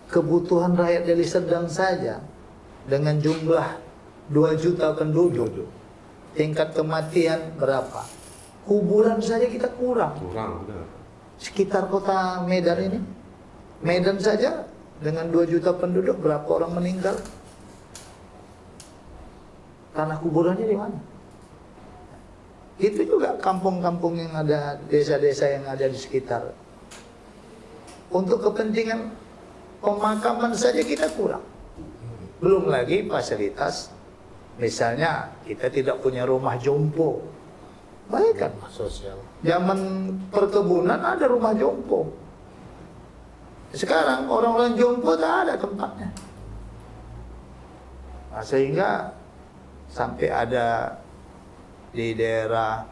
kebutuhan rakyat Deli Serdang saja dengan jumlah 2 juta penduduk, tingkat kematian berapa? Kuburan saja kita kurang. benar. Sekitar kota Medan ini, Medan saja dengan 2 juta penduduk, berapa orang meninggal? Tanah kuburannya di mana? Itu juga kampung-kampung yang ada, desa-desa yang ada di sekitar. Untuk kepentingan pemakaman saja kita kurang. Belum lagi fasilitas, misalnya kita tidak punya rumah jompo. Baik kan? Sosial. Zaman perkebunan ada rumah jompo. Sekarang orang-orang jompo tak ada tempatnya. Nah, sehingga sampai ada di daerah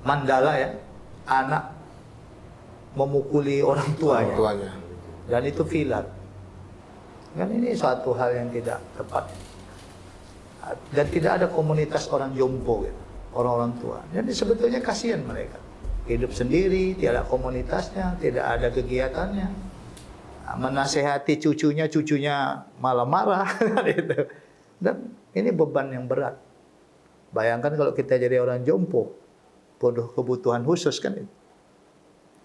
Mandala ya, anak memukuli orang tuanya. Tuanya. Dan itu viral. Kan ini suatu hal yang tidak tepat. Dan tidak ada komunitas orang jompo gitu, orang-orang tua. Jadi sebetulnya kasihan mereka. Hidup sendiri, tidak ada komunitasnya, tidak ada kegiatannya. Menasehati cucunya malah marah gitu. Dan ini beban yang berat. Bayangkan kalau kita jadi orang jompo, penuh kebutuhan khusus kan itu.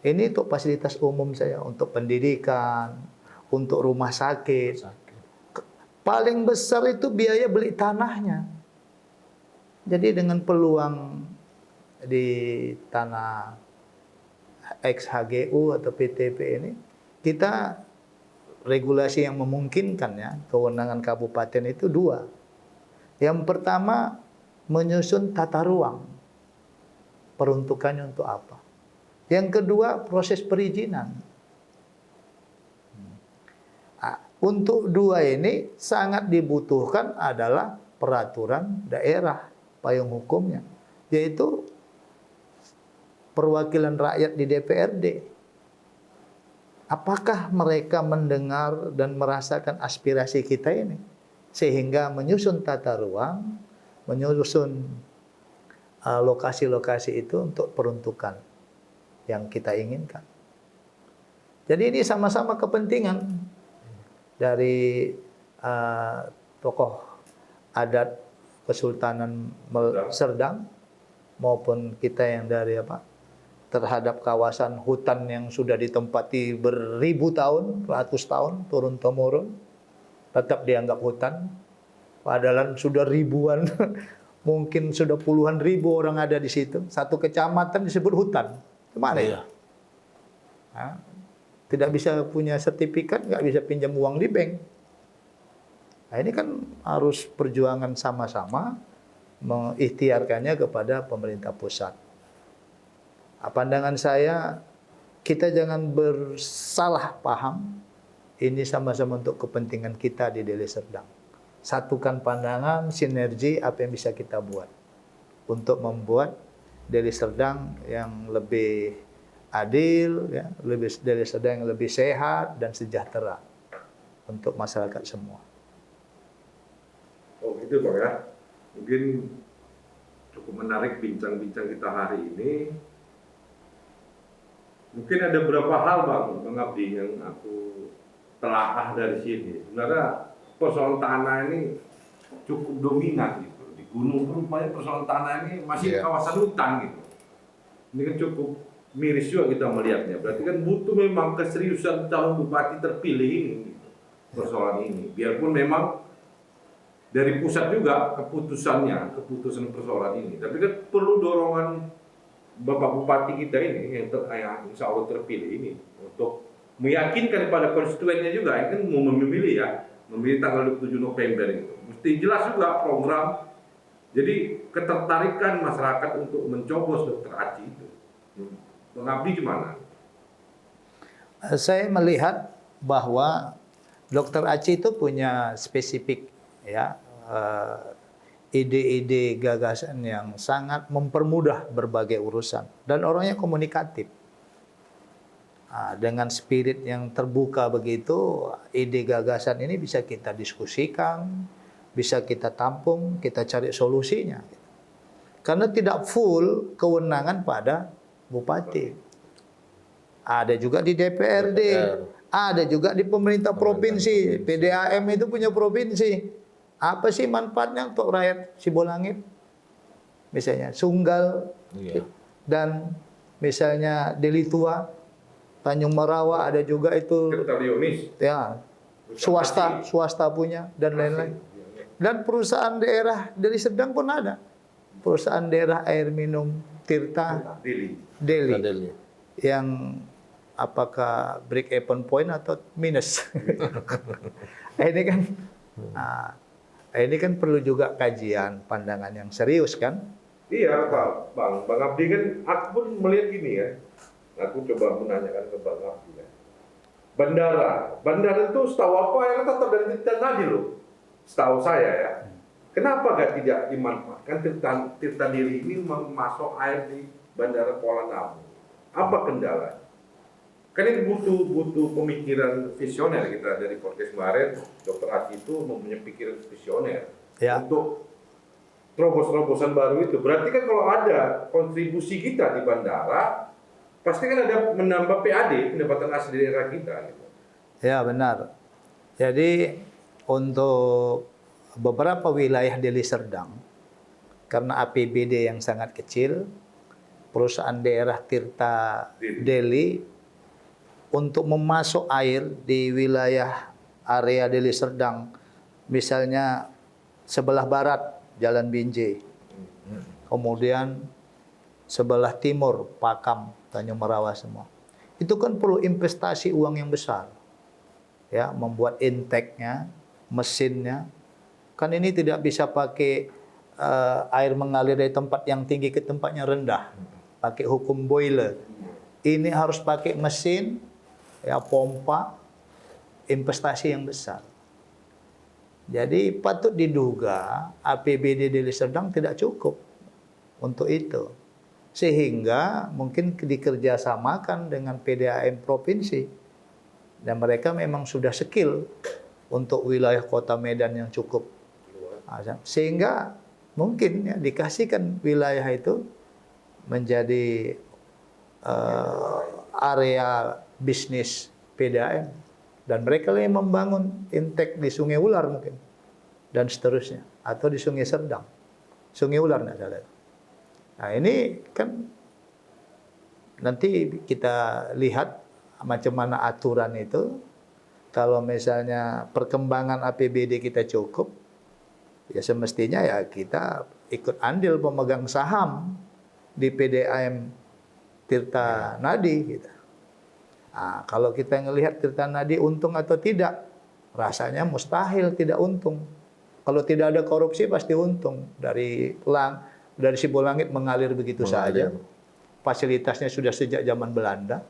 Ini untuk fasilitas umum saya, untuk pendidikan, untuk rumah sakit. Paling besar itu biaya beli tanahnya. Jadi dengan peluang di tanah ex-HGU atau PTP ini, kita regulasi yang memungkinkan ya, kewenangan kabupaten itu 2. Yang pertama, menyusun tata ruang. Peruntukannya untuk apa? Yang kedua, proses perizinan. Untuk 2 ini sangat dibutuhkan adalah peraturan daerah, payung hukumnya, yaitu perwakilan rakyat di DPRD. Apakah mereka mendengar dan merasakan aspirasi kita ini? Sehingga menyusun tata ruang, menyusun lokasi-lokasi itu untuk peruntukan yang kita inginkan. Jadi ini sama-sama kepentingan dari tokoh adat Kesultanan Serdang maupun kita yang dari terhadap kawasan hutan yang sudah ditempati beribu tahun, ratus tahun turun-temurun, tetap dianggap hutan. Padahal sudah ribuan, mungkin sudah puluhan ribu orang ada di situ. Satu kecamatan disebut hutan. Kemana ya? Tidak bisa punya sertifikat, nggak bisa pinjam uang di bank. Nah, ini kan harus perjuangan sama-sama mengikhtiarkannya kepada pemerintah pusat. Pandangan saya, kita jangan bersalah paham. Ini sama-sama untuk kepentingan kita di Deli Serdang. Satukan pandangan, sinergi apa yang bisa kita buat untuk membuat Deli Serdang yang lebih adil, ya, Deli Serdang yang lebih sehat dan sejahtera untuk masyarakat semua. Oh gitu Bang ya. Mungkin cukup menarik bincang-bincang kita hari ini. Mungkin ada beberapa hal Bang Abdi yang aku telaah dari sini. Sebenarnya persoalan tanah ini cukup dominan gitu. Di gunung pun persoalan tanah ini masih kawasan hutan gitu. Ini kan cukup miris juga kita melihatnya. Berarti kan butuh memang keseriusan calon bupati terpilih ini gitu, persoalan ini. Biarpun memang dari pusat juga keputusan persoalan ini. Tapi kan perlu dorongan Bapak Bupati kita ini yang insya Allah terpilih ini untuk meyakinkan kepada konstituennya juga yang kan mau memilih memilih tanggal 27 November itu. Mesti jelas juga program. Jadi ketertarikan masyarakat untuk mencoblos Dr. Aci itu. Bang Abdi gimana? Saya melihat bahwa Dr. Aci itu punya spesifik ide-ide gagasan yang sangat mempermudah berbagai urusan dan orangnya komunikatif. Dengan spirit yang terbuka begitu, ide gagasan ini bisa kita diskusikan, bisa kita tampung, kita cari solusinya. Karena tidak full kewenangan pada bupati. Ada juga di DPRD, ada juga di pemerintah provinsi. PDAM itu punya provinsi. Apa sih manfaatnya untuk rakyat Sibolangit? Misalnya Sunggal, dan misalnya Deli Tua, Tanjung Merawa ada juga itu. Ya, swasta punya dan lain-lain. Dan perusahaan daerah Deli Serdang pun ada. Perusahaan daerah air minum Tirta Deli. Yang apakah break even point atau minus? Ini kan, ini kan perlu juga kajian, pandangan yang serius kan? Iya Pak, Bang Abdi kan, aku pun melihat gini ya. Aku coba menanyakan ke Bang Abdi ya. Bandara itu setahu apa yang tetap dari Tirta Nadi loh. Setahu saya ya. Kenapa tidak dimanfaatkan Tirta Deli ini masuk air di Bandara Kuala Namu? Apa kendala? Kan ini butuh pemikiran visioner kita dari podcast kemarin. Dr. Haji itu mempunyai pikiran visioner untuk terobosan baru itu. Berarti kan kalau ada kontribusi kita di bandara, pasti kan ada menambah PAD, pendapatan asli daerah kita. Gitu. Ya benar. Jadi untuk beberapa wilayah Deli Serdang, karena APBD yang sangat kecil, perusahaan daerah Tirta Deli untuk memasok air di wilayah area Deli Serdang, misalnya sebelah barat Jalan Binjai, kemudian sebelah timur Pakam, Tanjung Merawa semua. Itu kan perlu investasi uang yang besar. Ya, membuat intake-nya, mesinnya. Kan ini tidak bisa pakai air mengalir dari tempat yang tinggi ke tempat yang rendah. Pakai hukum boiler. Ini harus pakai mesin, ya pompa, investasi yang besar. Jadi patut diduga APBD Deli Serdang tidak cukup untuk itu. Sehingga mungkin dikerjasamakan dengan PDAM provinsi. Dan mereka memang sudah skill untuk wilayah kota Medan yang cukup. Sehingga mungkin ya, dikasihkan wilayah itu menjadi area bisnis PDAM. Dan mereka yang membangun intake di Sungai Ular mungkin. Dan seterusnya. Atau di Sungai Serdang. Sungai Ular nggak salah. Nah ini kan nanti kita lihat macam mana aturan itu. Kalau misalnya perkembangan APBD kita cukup, ya semestinya ya kita ikut andil pemegang saham di PDAM Tirta Nadi. Gitu. Nah, kalau kita ngelihat Tirta Nadi untung atau tidak, rasanya mustahil tidak untung. Kalau tidak ada korupsi pasti untung. Dari Sibolangit mengalir begitu saja. Fasilitasnya sudah sejak zaman Belanda.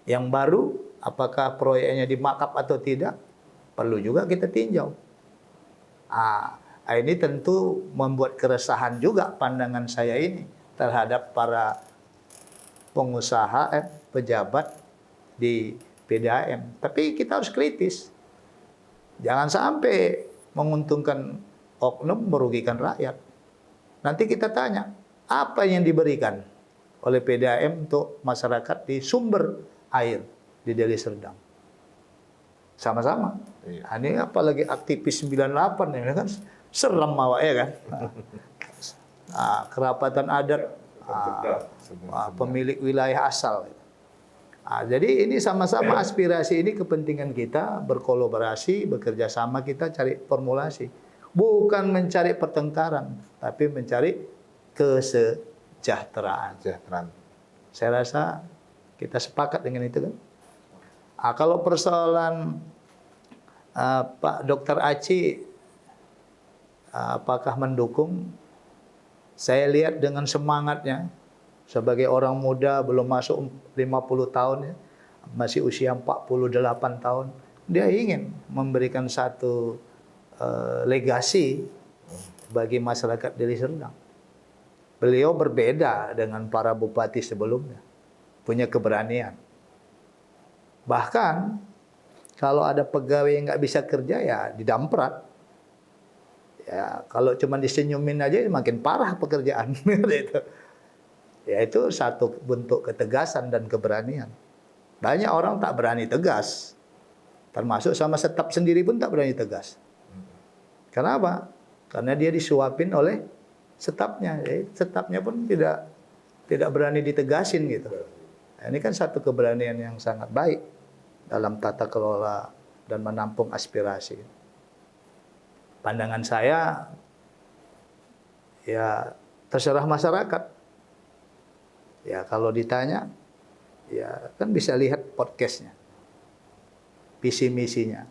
Yang baru, apakah proyeknya di-markup atau tidak, perlu juga kita tinjau. Ini tentu membuat keresahan juga pandangan saya ini terhadap para pengusaha, pejabat di PDAM. Tapi kita harus kritis. Jangan sampai menguntungkan oknum, merugikan rakyat. Nanti kita tanya, apa yang diberikan oleh PDAM untuk masyarakat di sumber air di Deli Serdang? Sama-sama. Ini apalagi aktivis 98 ya kan, serem awak ya kan. Kerapatan adat, pemilik wilayah asal. Jadi ini sama-sama aspirasi ini kepentingan kita, berkolaborasi, bekerja sama kita cari formulasi. Bukan mencari pertengkaran, tapi mencari kesejahteraan. Saya rasa kita sepakat dengan itu kan. Kalau persoalan Pak Dr. Aci apakah mendukung? Saya lihat dengan semangatnya sebagai orang muda belum masuk 50 tahun ya, masih usia 48 tahun, dia ingin memberikan satu legasi bagi masyarakat Deli Serdang. Beliau berbeda dengan para bupati sebelumnya, punya keberanian. Bahkan kalau ada pegawai yang nggak bisa kerja ya didamprat. Ya, kalau cuma disenyumin aja makin parah pekerjaan. Gitu. Ya itu satu bentuk ketegasan dan keberanian. Banyak orang tak berani tegas. Termasuk sama staf sendiri pun tak berani tegas. Kenapa? Karena dia disuapin oleh stafnya. Stafnya pun tidak berani ditegasin gitu. Nah, ini kan satu keberanian yang sangat baik dalam tata kelola dan menampung aspirasi. Pandangan saya, ya terserah masyarakat. Ya kalau ditanya, ya kan bisa lihat podcastnya, visi misinya.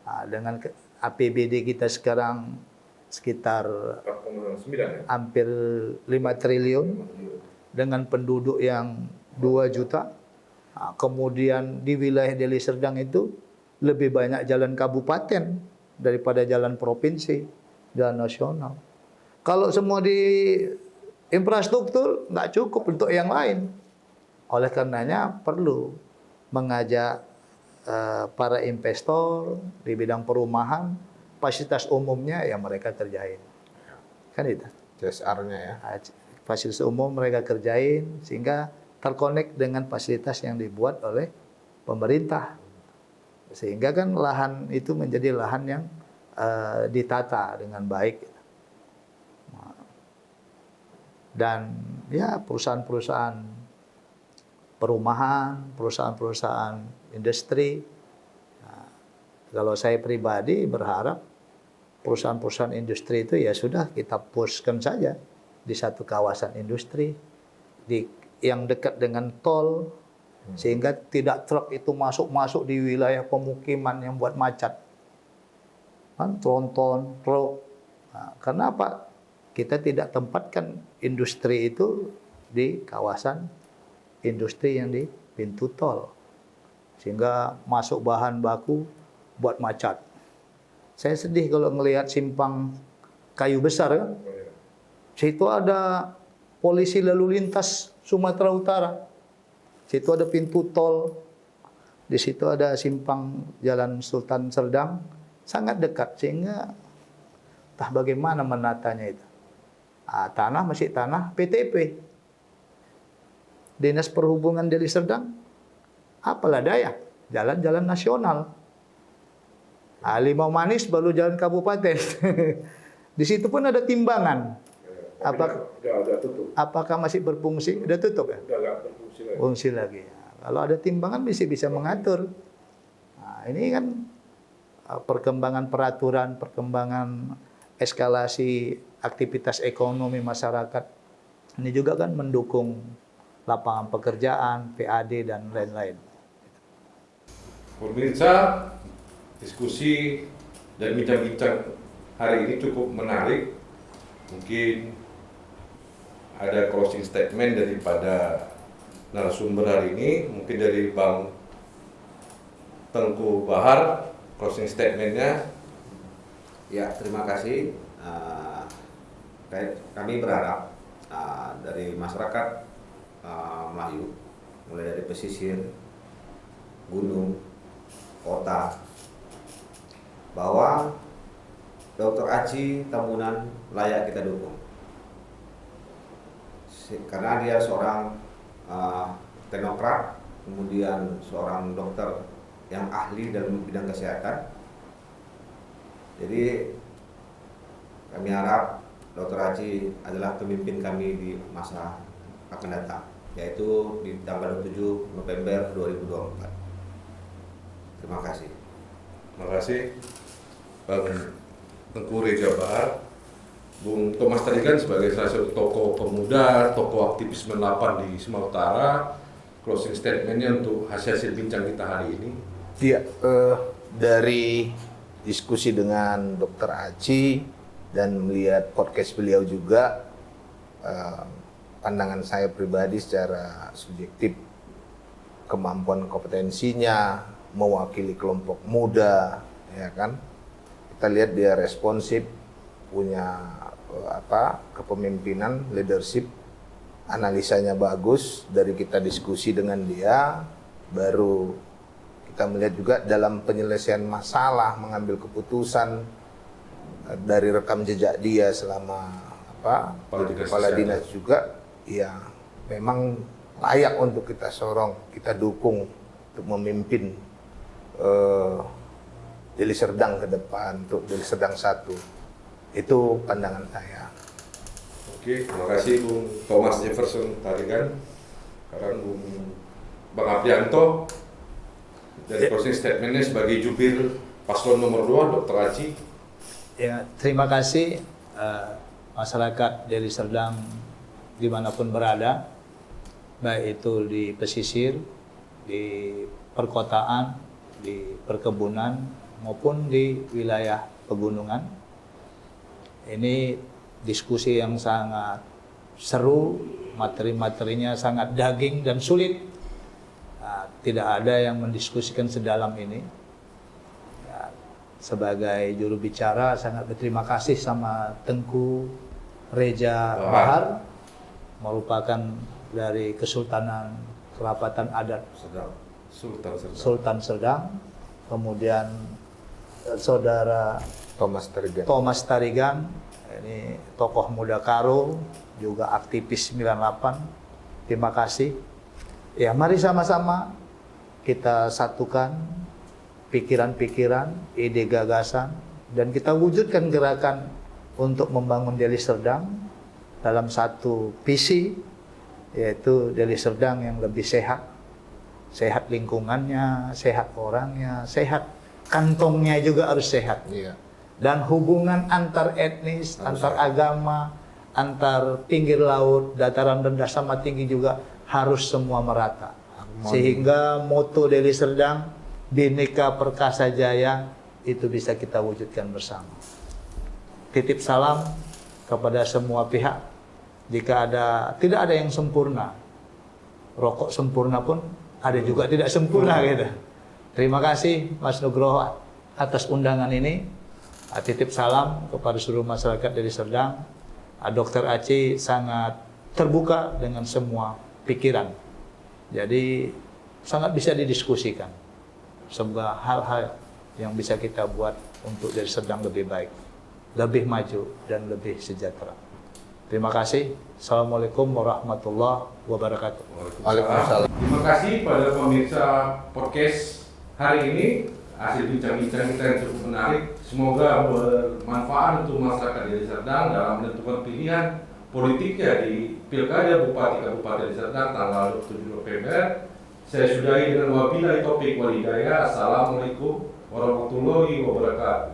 Nah, dengan APBD kita sekarang sekitar 4,9 ya? hampir 5 triliun dengan penduduk yang 2 juta. Nah, kemudian di wilayah Deli Serdang itu lebih banyak jalan kabupaten daripada jalan provinsi, jalan nasional. Kalau semua di infrastruktur nggak cukup untuk yang lain. Oleh karenanya perlu mengajak para investor di bidang perumahan, fasilitas umumnya yang mereka kerjain. Kan itu. CSR-nya ya. Fasilitas umum mereka kerjain sehingga terkonek dengan fasilitas yang dibuat oleh pemerintah. Sehingga kan lahan itu menjadi lahan yang ditata dengan baik. Dan ya perusahaan-perusahaan perumahan, perusahaan-perusahaan industri. Nah, kalau saya pribadi berharap perusahaan-perusahaan industri itu ya sudah kita pushkan saja di satu kawasan industri yang dekat dengan tol, sehingga tidak truk itu masuk di wilayah pemukiman yang buat macet. Kan tronton, truk. Nah, kenapa kita tidak tempatkan industri itu di kawasan industri yang di pintu tol, sehingga masuk bahan baku buat macet. Saya sedih kalau melihat simpang Kayu Besar kan. Situ ada polisi lalu lintas Sumatera Utara. Situ ada pintu tol. Di situ ada simpang Jalan Sultan Serdang, sangat dekat sehingga entah bagaimana menatanya itu. Tanah masih tanah PTP. Dinas Perhubungan Deli Serdang, apalah daya, jalan-jalan nasional. Limau Manis baru jalan kabupaten. Di situ pun ada timbangan. Apakah masih berfungsi? Udah tutup ya? Udah nggak berfungsi lagi. Fungsi lagi. Kalau ada timbangan bisa mengatur. Nah, ini kan perkembangan peraturan, perkembangan eskalasi aktivitas ekonomi masyarakat. Ini juga kan mendukung lapangan pekerjaan, PAD dan lain-lain. Pemirsa, diskusi dan bincang-bincang hari ini cukup menarik. Mungkin ada closing statement daripada narasumber hari ini, mungkin dari Bang Tengku Bahar, closing statementnya. Ya, terima kasih. Kami berharap dari masyarakat Melayu, mulai dari pesisir, gunung, kota, bahwa Dr. Aji Tambunan layak kita dukung. Karena dia seorang teknokrat, kemudian seorang dokter yang ahli dalam bidang kesehatan. Jadi kami harap Dr. Aji adalah pemimpin kami di masa akan datang, yaitu di tanggal 7 November 2024. Terima kasih. Terima kasih Bang Tengku Reza Bahar. Bung Thomas tadi kan sebagai salah satu tokoh pemuda, tokoh aktivis 98 di Sumatera Utara, closing statementnya untuk hasil bincang kita hari ini. Iya, dari diskusi dengan Dr. Aji dan melihat podcast beliau juga, pandangan saya pribadi secara subjektif, kemampuan kompetensinya mewakili kelompok muda, ya kan? Kita lihat dia responsif, punya kepemimpinan, leadership, analisanya bagus. Dari kita diskusi dengan dia, baru kita melihat juga dalam penyelesaian masalah, mengambil keputusan, dari rekam jejak dia selama kepala dinas juga, ya memang layak untuk kita sorong, kita dukung untuk memimpin Deli Serdang ke depan, untuk Deli Serdang 1. Itu pandangan saya. Oke, terima kasih Bung Thomas Jefferson Tarigan. Sekarang Bang Aprianto dari closing statementnya sebagai jubir paslon nomor 2, Dr. Aci. Ya, terima kasih masyarakat Deli Serdang dimanapun berada, baik itu di pesisir, di perkotaan, di perkebunan, maupun di wilayah pegunungan. Ini diskusi yang sangat seru, materi-materinya sangat daging dan sulit. Nah, tidak ada yang mendiskusikan sedalam ini. Ya, sebagai juru bicara sangat berterima kasih sama Tengku Reja Bahar, merupakan dari Kesultanan Kerapatan Adat Sultan Serdang. Kemudian saudara Thomas Tarigan, ini tokoh muda Karo, juga aktivis 98. Terima kasih. Ya, mari sama-sama kita satukan pikiran-pikiran, ide gagasan, dan kita wujudkan gerakan untuk membangun Deli Serdang dalam satu visi, yaitu Deli Serdang yang lebih sehat. Sehat lingkungannya, sehat orangnya, sehat kantongnya juga harus sehat. Iya. Dan hubungan antar etnis, antar agama, antar pinggir laut, dataran rendah sama tinggi juga harus semua merata. Sehingga moto Deli Serdang, Bhinneka Perkasa Jaya, itu bisa kita wujudkan bersama. Titip salam kepada semua pihak. Jika tidak ada yang sempurna, rokok sempurna pun ada juga tidak sempurna gitu. Terima kasih Mas Nugroho atas undangan ini. Titip salam kepada seluruh masyarakat Deli Serdang. Dr. Aci sangat terbuka dengan semua pikiran. Jadi sangat bisa didiskusikan. Semoga hal-hal yang bisa kita buat untuk Deli Serdang lebih baik, lebih maju, dan lebih sejahtera. Terima kasih. Assalamualaikum warahmatullahi wabarakatuh. Waalaikumsalam. Terima kasih pada pemirsa podcast hari ini. Hasil bincang-bincang kita yang cukup menarik. Semoga bermanfaat untuk masyarakat Deli Serdang dalam menentukan pilihan politiknya di Pilkada Bupati Kabupaten Deli Serdang tanggal 27 November. Saya sudahi dengan wabillahi taufiq wal hidayah. Assalamualaikum warahmatullahi wabarakatuh.